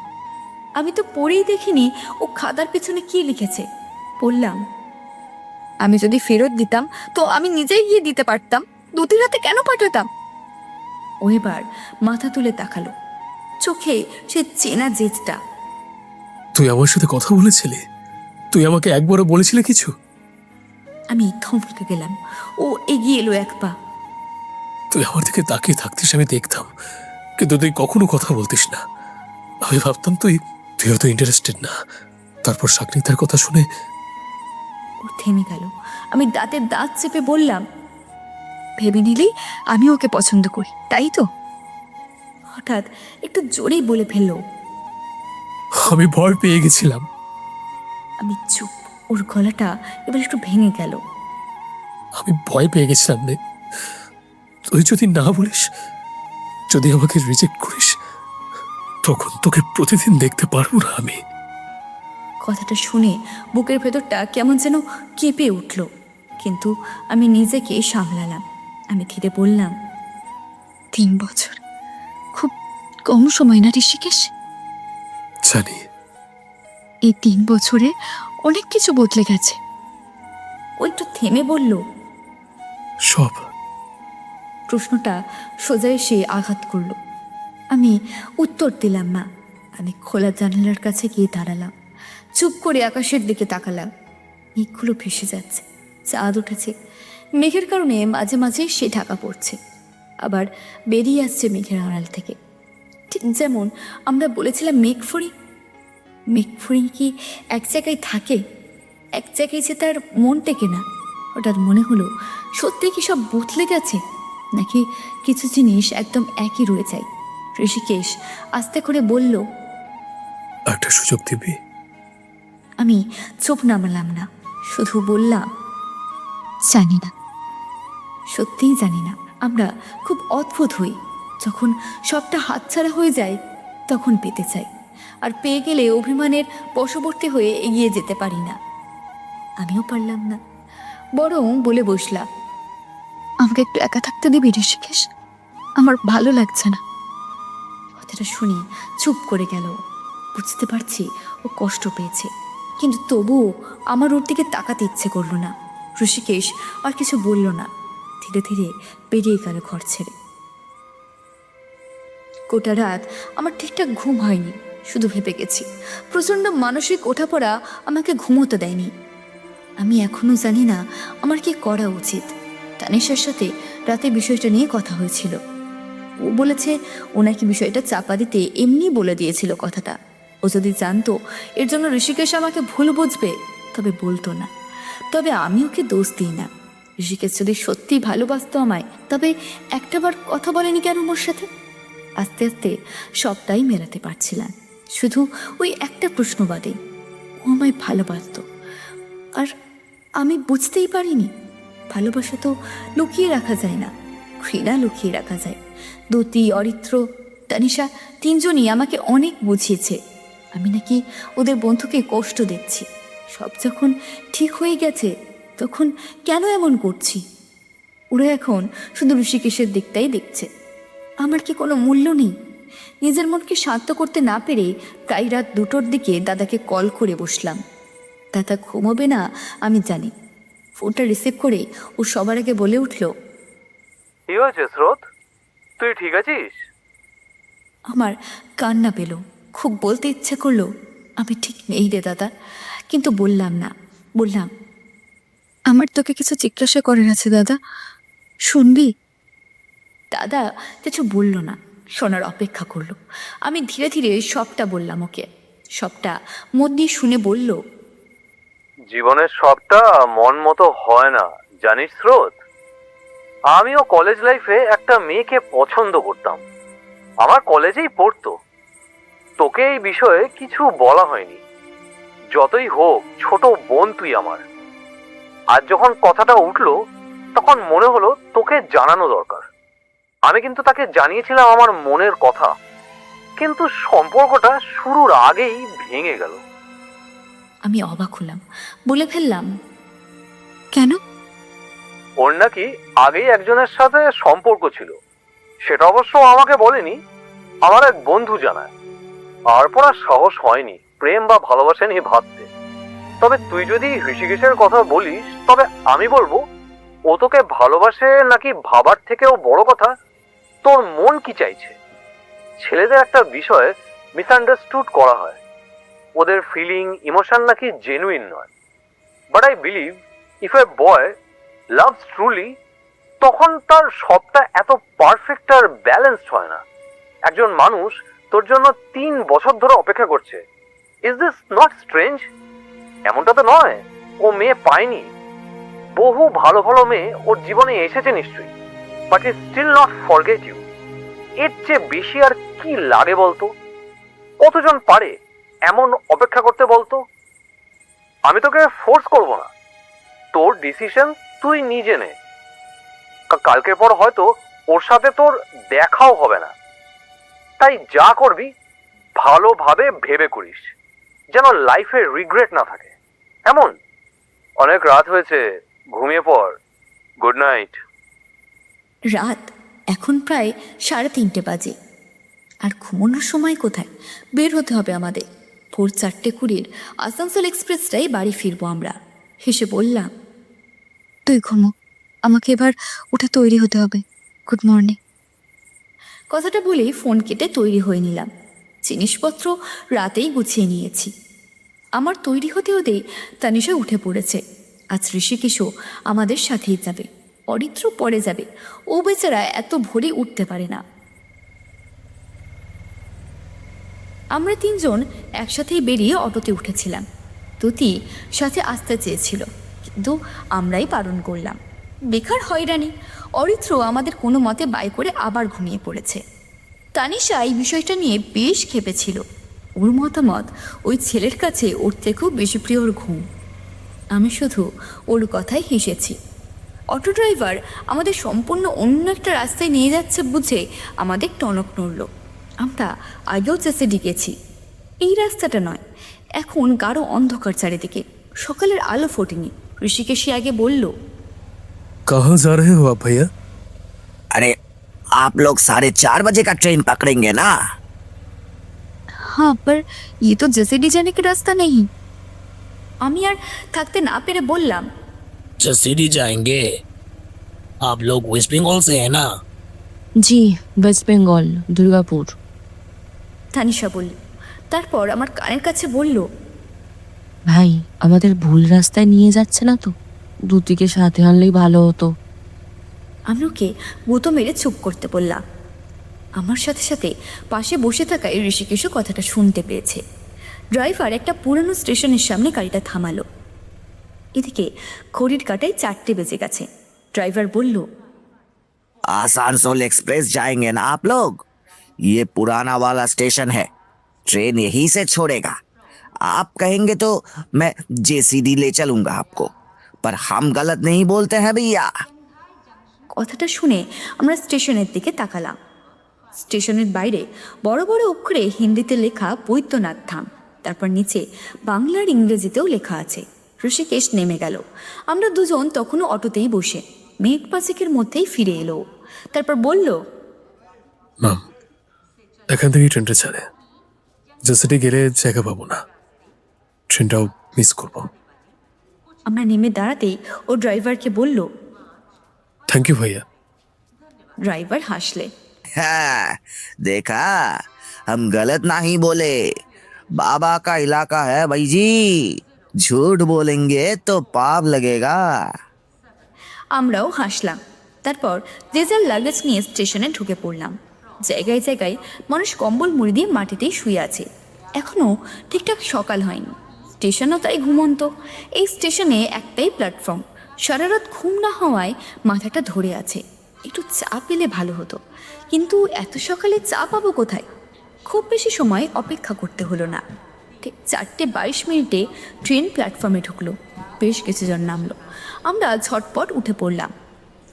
আমি তো পড়েই দেখিনি ও খাতার পেছনে কি লিখেছে। বললাম, আমি যদি ফেরত দিতাম তো আমি নিজেই গিয়ে দিতে পারতাম, দুটি রাতে কেন পাঠাতাম? ও এবার মাথা তুলে তাকালো, চোখে সে চেনা জেদটা। তুই আমার সাথে কথা বলেছিলি? তুই আমাকে একবারও বলেছিলি কিছু? আমি থমকে গেলাম। ও এগিয়ে এলো এক পা। তুই আমার দিকে তাকিয়ে থাকতিস, আমি দেখতাম, কিন্তু তুই কখনো কথা বলতিস না। আমি ভাবতাম তুই তুই হয়তো ইন্টারেস্টেড না। তারপর সাকনিতার কথা শুনে ও থেমে গেল। আমি দাঁতের দাঁত চেপে বললাম, ভেবে নিলি আমি ওকে পছন্দ করি, তাই তো? হঠাৎ একটু জোরেই বলে ফেললো। আমি ভয় পেয়ে গেছিলাম। আমি চুপ। ওর গলাটা এবার একটু ভেঙে গেল। আমি ভয় পেয়ে গেছিলাম রে। তুই যদি না বলিস, যদি আমাকে রিজেক্ট করিস, তখন তোকে প্রতিদিন দেখতে পারবো না আমি। কথাটা শুনে বুকের ভেতরটা কেমন যেন কেঁপে উঠল, কিন্তু আমি নিজেকে সামলালাম। আমি ধীরে বললাম, 3 বছর খুব কম সময় না ঋষিকেশ? জানি। এই 3 বছরে অনেক কিছু বদলে গেছে। ও একটু থেমে বলল, সব। প্রশ্নটা সোজা এসে আঘাত করল। আমি উত্তর দিলাম না। আমি খোলা জানালার কাছে গিয়ে দাঁড়ালাম, চুপ করে আকাশের দিকে তাকালাম। মেঘগুলো ভেসে যাচ্ছে, চাঁদ উঠেছে। মেঘের কারণে মাঝে মাঝে সে ঢাকা পড়ছে, আবার বেরিয়ে আসছে মেঘের আড়াল থেকে। ঠিক যেমন আমরা বলেছিলাম মেঘফড়িং। মেঘফড়িং কি এক জায়গায় থাকে? এক জায়গায় যে তার মন টেকে না। হঠাৎ মনে হলো, সত্যি কি সব বদলে গেছে, নাকি কিছু জিনিস একদম একই রয়ে যায়? ঋষিকেশ আস্তে করে বলল, একটা সুযোগ দিবি? আমি চোখ নামালাম না, শুধু বললাম, জানি না। সত্যিই জানি না। আমরা খুব অদ্ভুত হই। যখন সবটা হাতছাড়া হয়ে যায় তখন পেতে চাই, আর পেয়ে গেলে অভিমানের বশবর্তী হয়ে এগিয়ে যেতে পারি না। আমিও পারলাম না, বরং বলে বসলাম, আমাকে একটু একা থাকতে দিবি ঋষিকেশ? আমার ভালো লাগছে না। কথাটা শুনি চুপ করে গেল। বুঝতে পারছি ও কষ্ট পেয়েছে, কিন্তু তবুও আমার ওর দিকে তাকাতে ইচ্ছে করলো না। ঋষিকেশ আর কিছু বলল না, ধীরে ধীরে বেরিয়ে গেল ঘর ছেড়ে। গোটা রাত আমার ঠিকঠাক ঘুম হয়নি, শুধু ভেবে গেছি। প্রচণ্ড মানসিক ওঠাপড়া আমাকে ঘুমোতে দেয়নি। আমি এখনো জানি না আমার কি করা উচিত। তানিশার সাথে রাতে বিষয়টা নিয়ে কথা হয়েছিল। ও বলেছে ও নাকি বিষয়টা চাপা দিতে এমনি বলে দিয়েছিল কথাটা। ও যদি জানতো এর জন্য ঋষিকেশ আমাকে ভুল বুঝবে, তবে বলতো না। তবে আমি ওকে দোষ দিই না। ঋষিকেশ যদি সত্যি ভালোবাসতো আমায়, তবে একটাবার কথা বলেনি কেন মোর সাথে? আস্তে আস্তে সবটাই মেলাতে পারছিলাম, শুধু ওই একটা প্রশ্ন বাদে, ও আমায় ভালোবাসতো আর আমি বুঝতেই পারিনি। ভালোবাসা তো লুকিয়ে রাখা যায় না, ঘৃণা লুকিয়ে রাখা যায়। দ্যুতি, অরিত্র, তানিশা 3 জনই আমাকে অনেক বুঝিয়েছে আমি নাকি ওদের বন্ধুকে কষ্ট দিচ্ছি। সব যখন ঠিক হয়ে গেছে তখন কেন এমন করছি? ওরা এখন শুধু ঋষিকেশের দিকটাই দেখছে। আমার কি কোনো মূল্য নেই? নিজের মনকে শান্ত করতে না পেরে প্রায় রাত 2টোর দিকে দাদাকে কল করে বসলাম। দাদা ঘুমোবে না আমি জানি। ফোনটা রিসিভ করে ও সবার আগে বলে উঠল, কি হয়েছে স্রোত, তুই ঠিক আছিস? আমার কান্না পেল। খুব বলতে ইচ্ছে করলো আমি ঠিক নেই রে দাদা, কিন্তু বললাম না। বললাম, আমার তোকে কিছু জিজ্ঞাসা করার আছে দাদা, শুনবি? দাদা কিছু বলল না, শোনার অপেক্ষা করলো। আমি ধীরে ধীরে সবটা বললাম ওকে। সবটা মন দিয়ে শুনে বলল, জীবনের সবটা মন মতো হয় না জানিস স্রোত। আমিও কলেজ লাইফে একটা মেয়েকে পছন্দ করতাম, আমার কলেজেই পড়তো। তোকে এই বিষয়ে কিছু বলা হয়নি। যতই হোক ছোট বোন তুই আমার। আজ যখন কথাটা উঠলো তখন মনে হলো তোকে জানানো দরকার। আমি কিন্তু তাকে জানিয়েছিলাম আমার মনের কথা, কিন্তু সম্পর্কটা শুরুর আগেই ভেঙে গেল। আমি অবাক হলাম, বলে ফেললাম, কেন? ওর নাকি আগেই একজনের সাথে সম্পর্ক ছিল, সেটা অবশ্য আমাকে বলেনি, আমার এক বন্ধু জানায়। তারপর আর সাহস হয়নি প্রেম বা ভালোবাসা নিয়ে ভাবতে। তবে তুই যদি ঋষিকেশের কথা বলিস তবে আমি বলবো, ও তোকে ভালোবাসে নাকি ভাবার থেকেও বড় কথা তোর মন কি চাইছে। ছেলেদের একটা বিষয়ে মিসআন্ডারস্টুড করা হয়, ওদের ফিলিং ইমোশন নাকি জেনুইন নয়। But I believe if A boy loves truly, তখন তার সবটা এত পারফেক্ট আর ব্যালেন্সড হয় না। একজন মানুষ তোর জন্য 3 বছর ধরে অপেক্ষা করছে। Is this not strange? এমনটা তো নয় ও মেয়ে পায়নি। বহু ভালো ভালো মেয়ে ওর জীবনে এসেছে নিশ্চয়ই, but I still not forget you. এর চেয়ে বেশি আর কি লাগে বলতো? কতজন পারে এমন অপেক্ষা করতে বলতো? আমি তোকে ফোর্স করব না, তোর ডিসিশন তুই নিজে নে। কালকের পর হয়তো ওর সাথে তোর দেখাও হবে না, তাই যা করবি ভালোভাবে ভেবে করিস, যেন লাইফে রিগ্রেট না থাকে। এমন অনেক রাত হয়েছে, ঘুমিয়ে পড়। Good night. রাত এখন প্রায় 3:30 বাজে। আর ঘুমানোর সময় কোথায়? বের হতে হবে আমাদের। ভোর 4:20 আসানসোল এক্সপ্রেসটাই বাড়ি ফিরবো আমরা। হেসে বললাম, তুই ঘুমো, আমাকে এবার উঠে তৈরি হতে হবে। Good morning. কথাটা বলেই ফোন কেটে তৈরি হয়ে নিলাম। জিনিসপত্র রাতেই গুছিয়ে নিয়েছি। আমার তৈরি হতে হতেই তানিশা উঠে পড়েছে। আজ ঋষিকেশও আমাদের সাথেই যাবে, অরিত্র পরে যাবে। ও বেচারা এত ভোরে উঠতে পারে না। আমরা 3 জন একসাথেই বেরিয়ে অটোতে উঠেছিলাম। তুতি সাথে আসতে চেয়েছিল, কিন্তু আমরাই বারণ করলাম। বেকার হয়রানি। অরিত্র আমাদের কোনো মতে বাই করে আবার ঘুমিয়ে পড়েছে। তানিশা এই বিষয়টা নিয়ে বেশ ক্ষেপেছিল। ওর মতামত, ওই ছেলের কাছে ওর থেকেও বেশি প্রিয় ওর ঘুম। আমি শুধু ওর কথাই হেসেছি। অটো ড্রাইভার আমাদের সম্পূর্ণ অন্য একটা রাস্তায় নিয়ে যাচ্ছে বুঝে আমাদের টনক নড়ল। আমরা আগেও চেষ্টা গেছি, এই রাস্তাটা নয়। এখন গাঢ় অন্ধকার চারিদিকে, সকালের আলো ফোটেনি। ঋষিকেশী আগে বলল, कहाँ जा रहे हो आप भैया? अरे आप लोग 4:30 का ट्रेन पकड़ेंगे ना? हाँ पर ये तो जैसे जाने का रास्ता नहीं। আমি আর থাকতে না পেরে বললাম, जसीडी जाएंगे। आप लोग वेस्ट बंगाल से है ना? জি, ওয়েস্ট বেঙ্গল, দুর্গাপুর। তানিশা বলল। তারপর আমার কানের কাছে বলল, ভাই, আমাদের ভুল রাস্তায় নিয়ে যাচ্ছে না তো? দুটিকে সাথে আনলেই ভালো হতো। আমি ওকে গুঁতো মেরে চুপ করতে বললাম। আমার সাথে সাথে পাশে বসে থাকায় ঋষিকেশও কথাটা শুনতে পেয়েছে। ড্রাইভার একটা পুরনো স্টেশনের সামনে গাড়িটা থামালো। এদিকে ঘড়ির কাঁটায় 4টে বেজে গেছে। ড্রাইভার বলল, आसानसोल एक्सप्रेस जाएंगे ना आप लोग? ये पुराना वाला स्टेशन है, ट्रेन यहीं से छोड़ेगा। आप कहेंगे तो मैं जेसीडी ले चलूंगा आपको, पर हम गलत नहीं बोलते हैं भैया। কথাটা শুনে আমরা স্টেশনের দিকে তাকালাম। স্টেশনের বাইরে বড় বড় অক্ষরে হিন্দিতে লেখা বৈদ্যনাথ ধাম, তারপর নিচে বাংলার ইংরেজিতেও লেখা আছে। ঋষিকেশ নেমে গেল। আমরা দুজন তখনও অটোতেই বসে। মিনিট 5-এর মধ্যেই ফিরে এলো। তারপর বলল, ম্যাম, এখান থেকেই ট্রেনটা ছাড়ে। জাস্টে গেলে জায়গা পাবো না, ট্রেনটাও মিস করবো। আমরা নেমে দাঁড়াতেই ও ড্রাইভারকে বলল। থ্যাংক ইউ ভাইয়া। ড্রাইভার হাসলে। हाँ, देखा हम गलत नहीं बोले। बाबा का इलाका है भाई जी, झूठ बोलेंगे तो पाप लगेगा। আমরাও হাসলাম। তারপর যে যার লাগেজ নিয়ে স্টেশনে ঢুকে পড়লাম। জায়গায় জায়গায় মানুষ কম্বল মুড়ি দিয়ে মাটিতেই শুয়ে আছে। এখনও ঠিকঠাক সকাল হয়নি, স্টেশনও তাই ঘুমন্ত। এই স্টেশনে একটাই প্ল্যাটফর্ম। সারা রাত ঘুম না হওয়ায় মাথাটা ধরে আছে। একটু চা পেলে ভালো হতো, কিন্তু এত সকালে চা পাবো কোথায়? খুব বেশি সময় অপেক্ষা করতে হলো না। ঠিক 4:22 ট্রেন প্ল্যাটফর্মে ঢুকলো। বেশ কিছুজন নামলো। আমরা ঝটপট উঠে পড়লাম।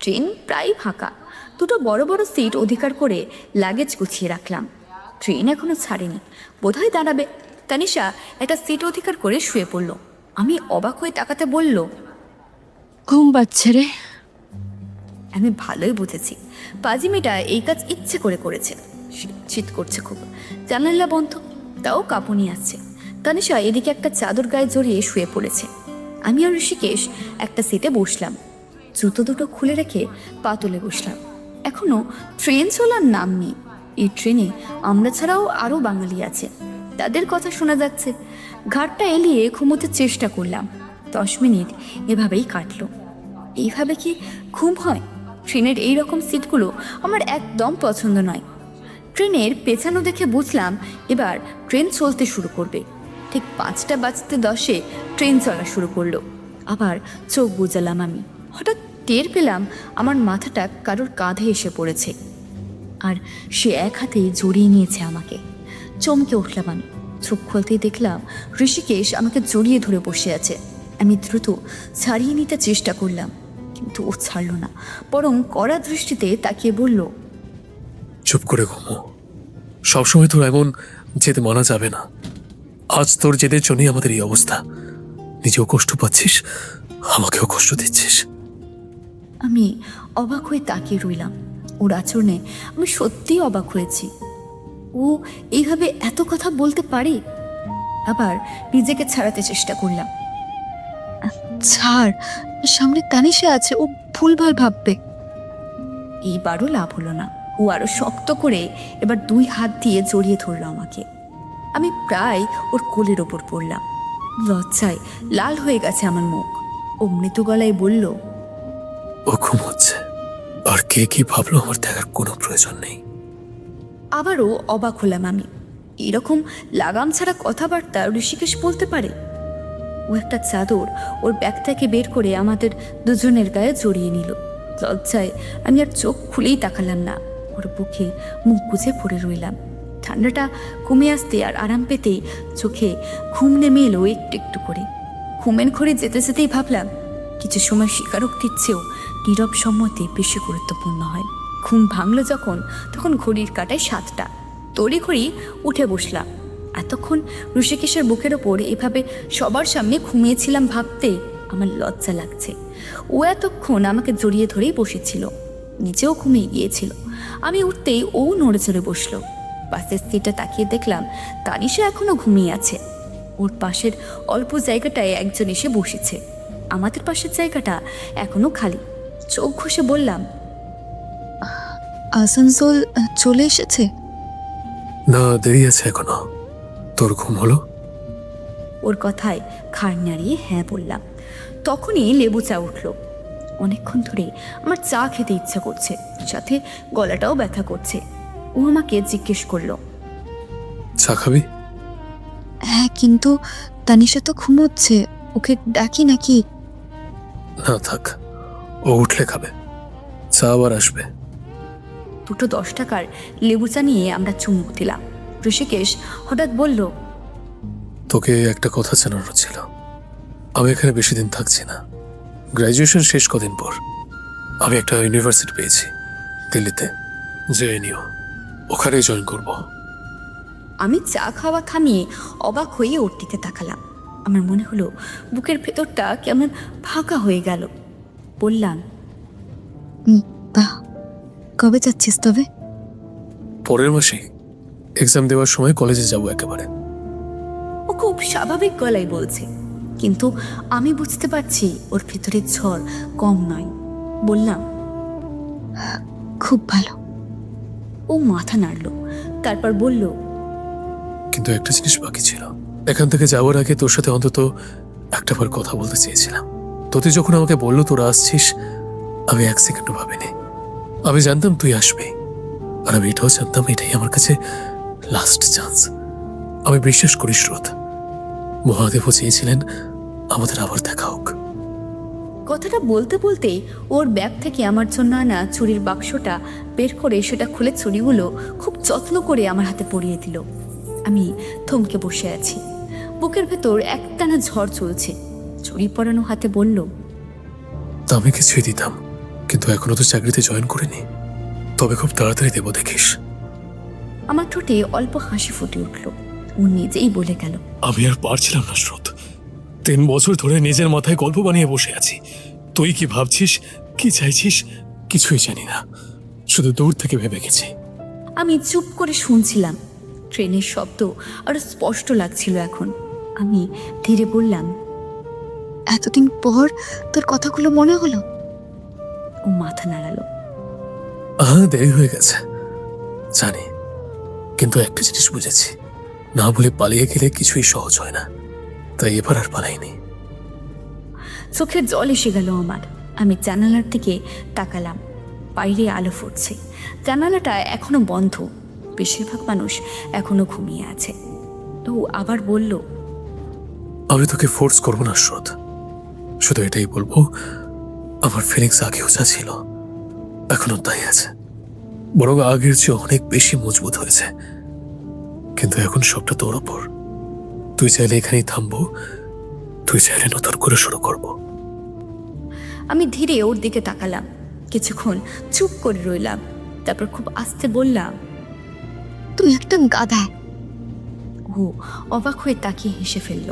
ট্রেন প্রায় ফাঁকা। দুটো বড় বড় সিট অধিকার করে লাগেজ গুছিয়ে রাখলাম। ট্রেন এখনো ছাড়েনি, বোধহয় দাঁড়াবে। তানিশা একটা সিট অধিকার করে শুয়ে পড়ল। আমি অবাক হয়ে তাকাতে বলল, ঘুম পাচ্ছে রে। আমি ভালোই বুঝেছি পাজিমিটা এই কাজ ইচ্ছে করে করেছে। শীত করছে খুব, জানালা বন্ধ, তাও কাঁপুনি আসছে। তানিশা এদিকে একটা চাদর গায়ে জড়িয়ে শুয়ে পড়েছে। আমি আর ঋষিকেশ একটা সিটে বসলাম। জুতো দুটো খুলে রেখে পা তুলে বসলাম। এখনো ট্রেন চলার নাম নেই। এই ট্রেনে আমরা ছাড়াও আরও বাঙালি আছে, তাদের কথা শোনা যাচ্ছে। ঘাটটা এলিয়ে ঘুমোতে চেষ্টা করলাম। 10 মিনিট এভাবেই কাটলো। এইভাবে কি ঘুম হয়? ট্রেনের এই রকম সিটগুলো আমার একদম পছন্দ নয়। ট্রেনের পেছানো দেখে বুঝলাম এবার ট্রেন চলতে শুরু করবে। ঠিক 5:10 ট্রেন চলা শুরু করলো। আবার চোখ বুজালাম আমি। হঠাৎ টের পেলাম আমার মাথাটা কারোর কাঁধে এসে পড়েছে, আর সে এক হাতেই জড়িয়ে নিয়েছে আমাকে। চমকে উঠলাম আমি। চোখ খুলতেই দেখলাম ঋষিকেশ আমাকে জড়িয়ে ধরে বসে আছে। আমি দ্রুত ছাড়িয়ে নিতে চেষ্টা করলাম, কিন্তু ও ছাড়ল না, বরং কড়া দৃষ্টিতে তাকিয়ে বলল, চুপ করে ঘুমো। সবসময় তোর এমন যেতে মানা যাবে না। আজ তোর জেদের জন্যই আমাদের এই অবস্থা। নিজেও কষ্ট পাচ্ছিস, আমাকেও কষ্ট দিচ্ছিস। আমি অবাক হয়ে তাকিয়ে রইলাম। ওর আচরণে আমি সত্যিই অবাক হয়েছি। ও এইভাবে এত কথা বলতে পারে? আবার নিজেকে ছাড়াতে চেষ্টা করলাম। ছাড়, সামনে তানিশা আছে, ও ভুলভাল ভাববে। এইবারও লাভ হলো না। ও আরো শক্ত করে এবার 2 হাত দিয়ে জড়িয়ে ধরলো আমাকে। আমি প্রায় ওর কোলের ওপর পড়লাম। লজ্জায় লাল হয়ে গেছে আমার মুখ। ও মৃদু গলায় বলল, ও ঘুমোচ্ছে, আর কে কি ভাবলো আমার দেখার কোনো প্রয়োজন নেই। আবারও অবাক হলাম আমি। এরকম লাগাম ছাড়া কথাবার্তা ঋষিকেশ বলতে পারে? ও একটা চাদর ওর ব্যাগ থেকে বের করে আমাদের দুজনের গায়ে জড়িয়ে নিল। লজ্জায় আমি আর চোখ খুলেই তাকালাম না। ওর বুকে মুখ গুজে পড়ে রইলাম। ঠান্ডাটা কমে আসতে আর আরাম পেতেই চোখে ঘুম নেমে এলো একটু একটু করে। ঘুমের ঘরে যেতে যেতেই ভাবলাম, কিছু সময় স্বীকারোক্তির চেয়েও নীরব সম্মতি বেশি গুরুত্বপূর্ণ হয়। ঘুম ভাঙলো যখন, তখন ঘড়ির কাঁটায় 7টা। তড়িঘড়ি উঠে বসলাম। এতক্ষণ ঋষিকেশের বুকের ওপর এভাবে সবার সামনে ঘুমিয়েছিলাম ভাবতে আমার লজ্জা লাগছে। ও এতক্ষণ আমাকে জড়িয়ে ধরেই বসেছিল, নিজেও ঘুমিয়ে গিয়েছিল। আমি উঠতেই ও নড়ে চড়ে বসলো। পাশের সিটে তাকিয়ে দেখলাম তানিশা এখনো ঘুমিয়ে আছে। ওর পাশের অল্প জায়গাটায় একজন এসে বসেছে। আমাদের পাশের জায়গাটা এখনো খালি। চোখ ঘষে বললাম, আসানসোল চলে এসেছে? না, দেরি আছে এখনো। তোর ঘুম হলো? ওর কথায় ঘাড় নাড়িয়ে হ্যাঁ বললাম। তখনই লেবু চা উঠল। অনেকক্ষণ ধরে আমার চা খেতে ইচ্ছা করছে, সাথে গলাটাও ব্যথা করছে। ও আমাকে জিজ্ঞেস করলো, চা খাবি? হ্যাঁ, কিন্তু তানিশা তো ঘুমোচ্ছে, ওকে ডাকি নাকি? না থাক, ও উঠলে খাবে। চা আবার আসবে। দুটো 10 টাকার লেবু চা নিয়ে আমরা চুমুক দিলাম। ঋষিকেশ হঠাৎ বলল, তোকে একটা কথা জানানোর ছিল। আমি এখানে বেশি দিন থাকছি না। গ্র্যাজুয়েশন শেষ কদিন পর আমি একটা ইউনিভার্সিটি পেয়েছি দিল্লিতে, জেএনইউ। ওখানে জয়েন করব। আমি চা খাওয়া থামিয়ে অবাক হয়ে ওর দিকে তাকালাম। আমার মনে হলো বুকের ভেতরটা কেমন ফাঁকা হয়ে গেল। বললাম, বাহ, কবে যাচ্ছিস তবে? পরের মাসে। এক্সাম দেওয়ার সময় কলেজে যাব একেবারে। ও খুব স্বাভাবিক গলায় বলছে, কিন্তু আমি বুঝতে পারছি ওর ভিতরে ঝড় কম নয়। বললাম, খুব ভালো। ও মাথা নাড়ল, তারপর বলল, কিন্তু একটা জিনিস বাকি ছিল। এখান থেকে যাওয়ার আগে তোর সাথে অন্তত একটাবার কথা বলতে চেয়েছিলাম। তোতে যখন আমাকে বললো তোরা আসছিস, আমি এক সেকেন্ডও ভাবিনি। আমি জানতাম তুই আসবি, আর আমি এটাও জানতাম এটাই আমার কাছে লাস্ট চান্স। আমি বিশ্বাস করি শ্রোত, মহাদেবও চেয়েছিলেন আমাদের আবার দেখা হোক। কথাটা বলতে বলতেই ওর ব্যাগ থেকে আমার জন্য আনা চুরির বাক্সটা বের করে সেটা খুলে চুড়িগুলো খুব যত্ন করে আমার হাতে পরিয়ে দিল। আমি থমকে বসে আছি, বুকের ভেতর একটানা ঝড় চলছে। চুড়ি পরানো হাতে বলল, তা আমি কিছুই দিতাম, কিন্তু এখনো তো চাকরিতে জয়েন করিনি। তবে খুব তাড়াতাড়ি দেবো, দেখিস। আমার ঠোঁটে অল্প হাসি ফুটে উঠল। ও নিজেই বলে গেল, আমি আর পারছিলাম না শ্রোত। 3 বছর ধরে নিজের মাথায় গল্প বানিয়ে বসে আছি। তুই কি ভাবছিস, কি চাইছিস, কিছুই জানি না, শুধু দূর থেকে ভেবে গেছি। আমি চুপ করে শুনছিলাম। ট্রেনের শব্দ আরো স্পষ্ট লাগছিল এখন। আমি ধীরে বললাম, এতদিন পর তোর কথাগুলো মনে হলো? ও মাথা নাড়ালো। দেরি হয়ে গেছে জানি, কিন্তু একটা জিনিস বুঝেছি, না বলে পালিয়ে গেলে কিছুই সহজ হয় না। তাই এবার আর পালাইনি। চোখের জল এসে গেল আমার। আমি জানালার দিকে তাকালাম। বাইরে আলো ফুটছে। জানালাটা এখনো বন্ধ। বেশিরভাগ মানুষ এখনো ঘুমিয়ে আছে। তো আবার বলল, আমি তোকে ফোর্স করবো না শ্রোত, শুধু এটাই বলবো, আমার ফিলিংস আগেও যা ছিল এখনো তাই আছে, বরং আগের চেয়ে অনেক বেশি মজবুত হয়েছে। কিন্তু এখন সবটা তোর ওপর। তুই চাইলে এখানেই থামবো, তুই চাইলে নতুন করে শুরু করবো। আমি ধীরে ওর দিকে তাকালাম। কিছুক্ষণ চুপ করে রইলাম। তারপর খুব আস্তে বললাম, তুই একটা গাধা। ও অবাক হয়ে তাকিয়ে হেসে ফেলল।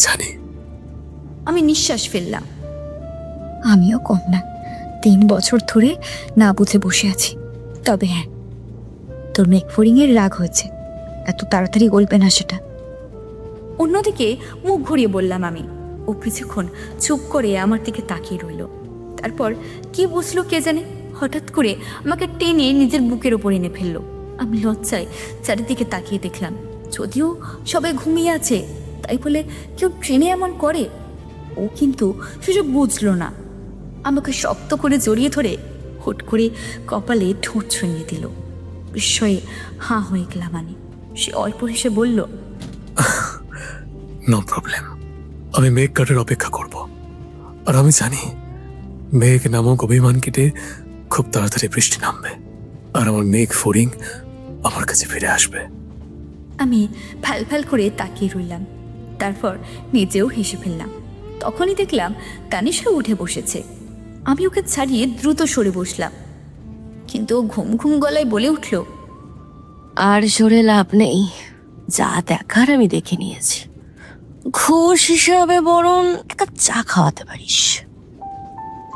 জানি। আমি নিঃশ্বাস ফেললাম। আমিও কম না। 3 বছর ধরে না বুঝে বসে আছি। তবে হ্যাঁ, তোর মেঘফড়িং এর রাগ হয়েছে, এত তাড়াতাড়ি গলবে না সেটা। অন্যদিকে মুখ ঘুরিয়ে বললাম আমি। ও কিছুক্ষণ চুপ করে আমার দিকে তাকিয়ে রইল। তারপর কি বুঝলো কে জানে, হঠাৎ করে আমাকে টেনে নিজের বুকের ওপর এনে ফেললো। আমি লজ্জায় চারিদিকে তাকিয়ে দেখলাম। যদিও সবাই ঘুমিয়ে আছে, তাই বলে কেউ ট্রেনে এমন করে? ও কিন্তু সুযোগ বুঝলো না। আমাকে শক্ত করে জড়িয়ে ধরে হুট করে কপালে ঠোঁট ছুঁয়ে দিল। বিস্ময়ে হাঁ হয়ে গেলাম আমি। সে অল্প হেসে বলল, নো প্রবলেম, আমি মেঘ কাটার অপেক্ষা করব। আর আমি জানি মেঘ নামক অভিমান কেটে খুব তাড়াতাড়ি বৃষ্টি নামবে, আর আমার মেঘ ফড়িং আমার কাছে ফিরে আসবে। আমি ফ্যাল ফ্যাল করে তাকিয়ে রইলাম। তারপর নিজেও হেসে ফেললাম। তখনই দেখলাম তানিশা উঠে বসেছে। আমি ওকে ছাড়িয়ে দ্রুত সরে বসলাম, কিন্তু ও ঘুম ঘুম গলায় বলে উঠল, আর সরে লাভ নেই, যা দেখার আমি দেখে নিয়েছি। ঘুষ হিসাবে বরং এক কাপ চা খাওয়াতে পারিস।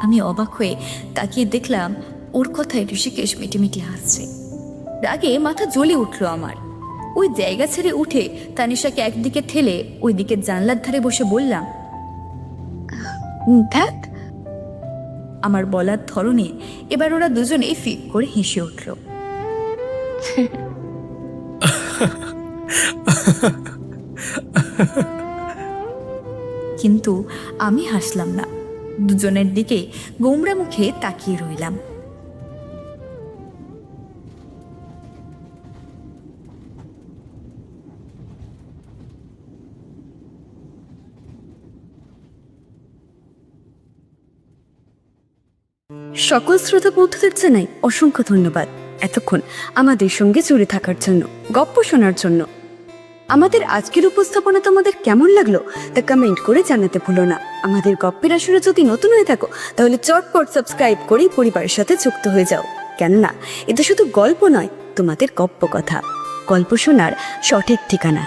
আমি অবাক হয়ে তাকিয়ে দেখলাম ওর কথায় ঋষিকেশ মিটিমিটি হাসছে। রাগে মাথা জ্বলে উঠল আমার। ওই জায়গা ছেড়ে উঠে তানিশাকে একদিকে ঠেলে ওইদিকে জানলার ধারে বসে বললাম, দেখ। আমার বলার ধরনে এবার ওরা দুজনেই ফিক করে হেসে উঠল। কিন্তু আমি হাসলাম না। দুজনের দিকে গোমরা মুখে তাকিয়ে রইলাম। সকল শ্রোতা বন্ধুদের জানাই অসংখ্য ধন্যবাদ এতক্ষণ আমাদের সঙ্গে জুড়ে থাকার জন্য, গপ্প শোনার জন্য। আমাদের আজকের উপস্থাপনা তোমাদের কেমন লাগলো তা কমেন্ট করে জানাতে ভুলো না। আমাদের গপ্পের আসরে যদি নতুন হয়ে থাকো তাহলে চটপট সাবস্ক্রাইব করে পরিবারের সাথে যুক্ত হয়ে যাও। কেননা এটা শুধু গল্প নয়, তোমাদের গপ্প কথা, গল্প শোনার সঠিক ঠিকানা।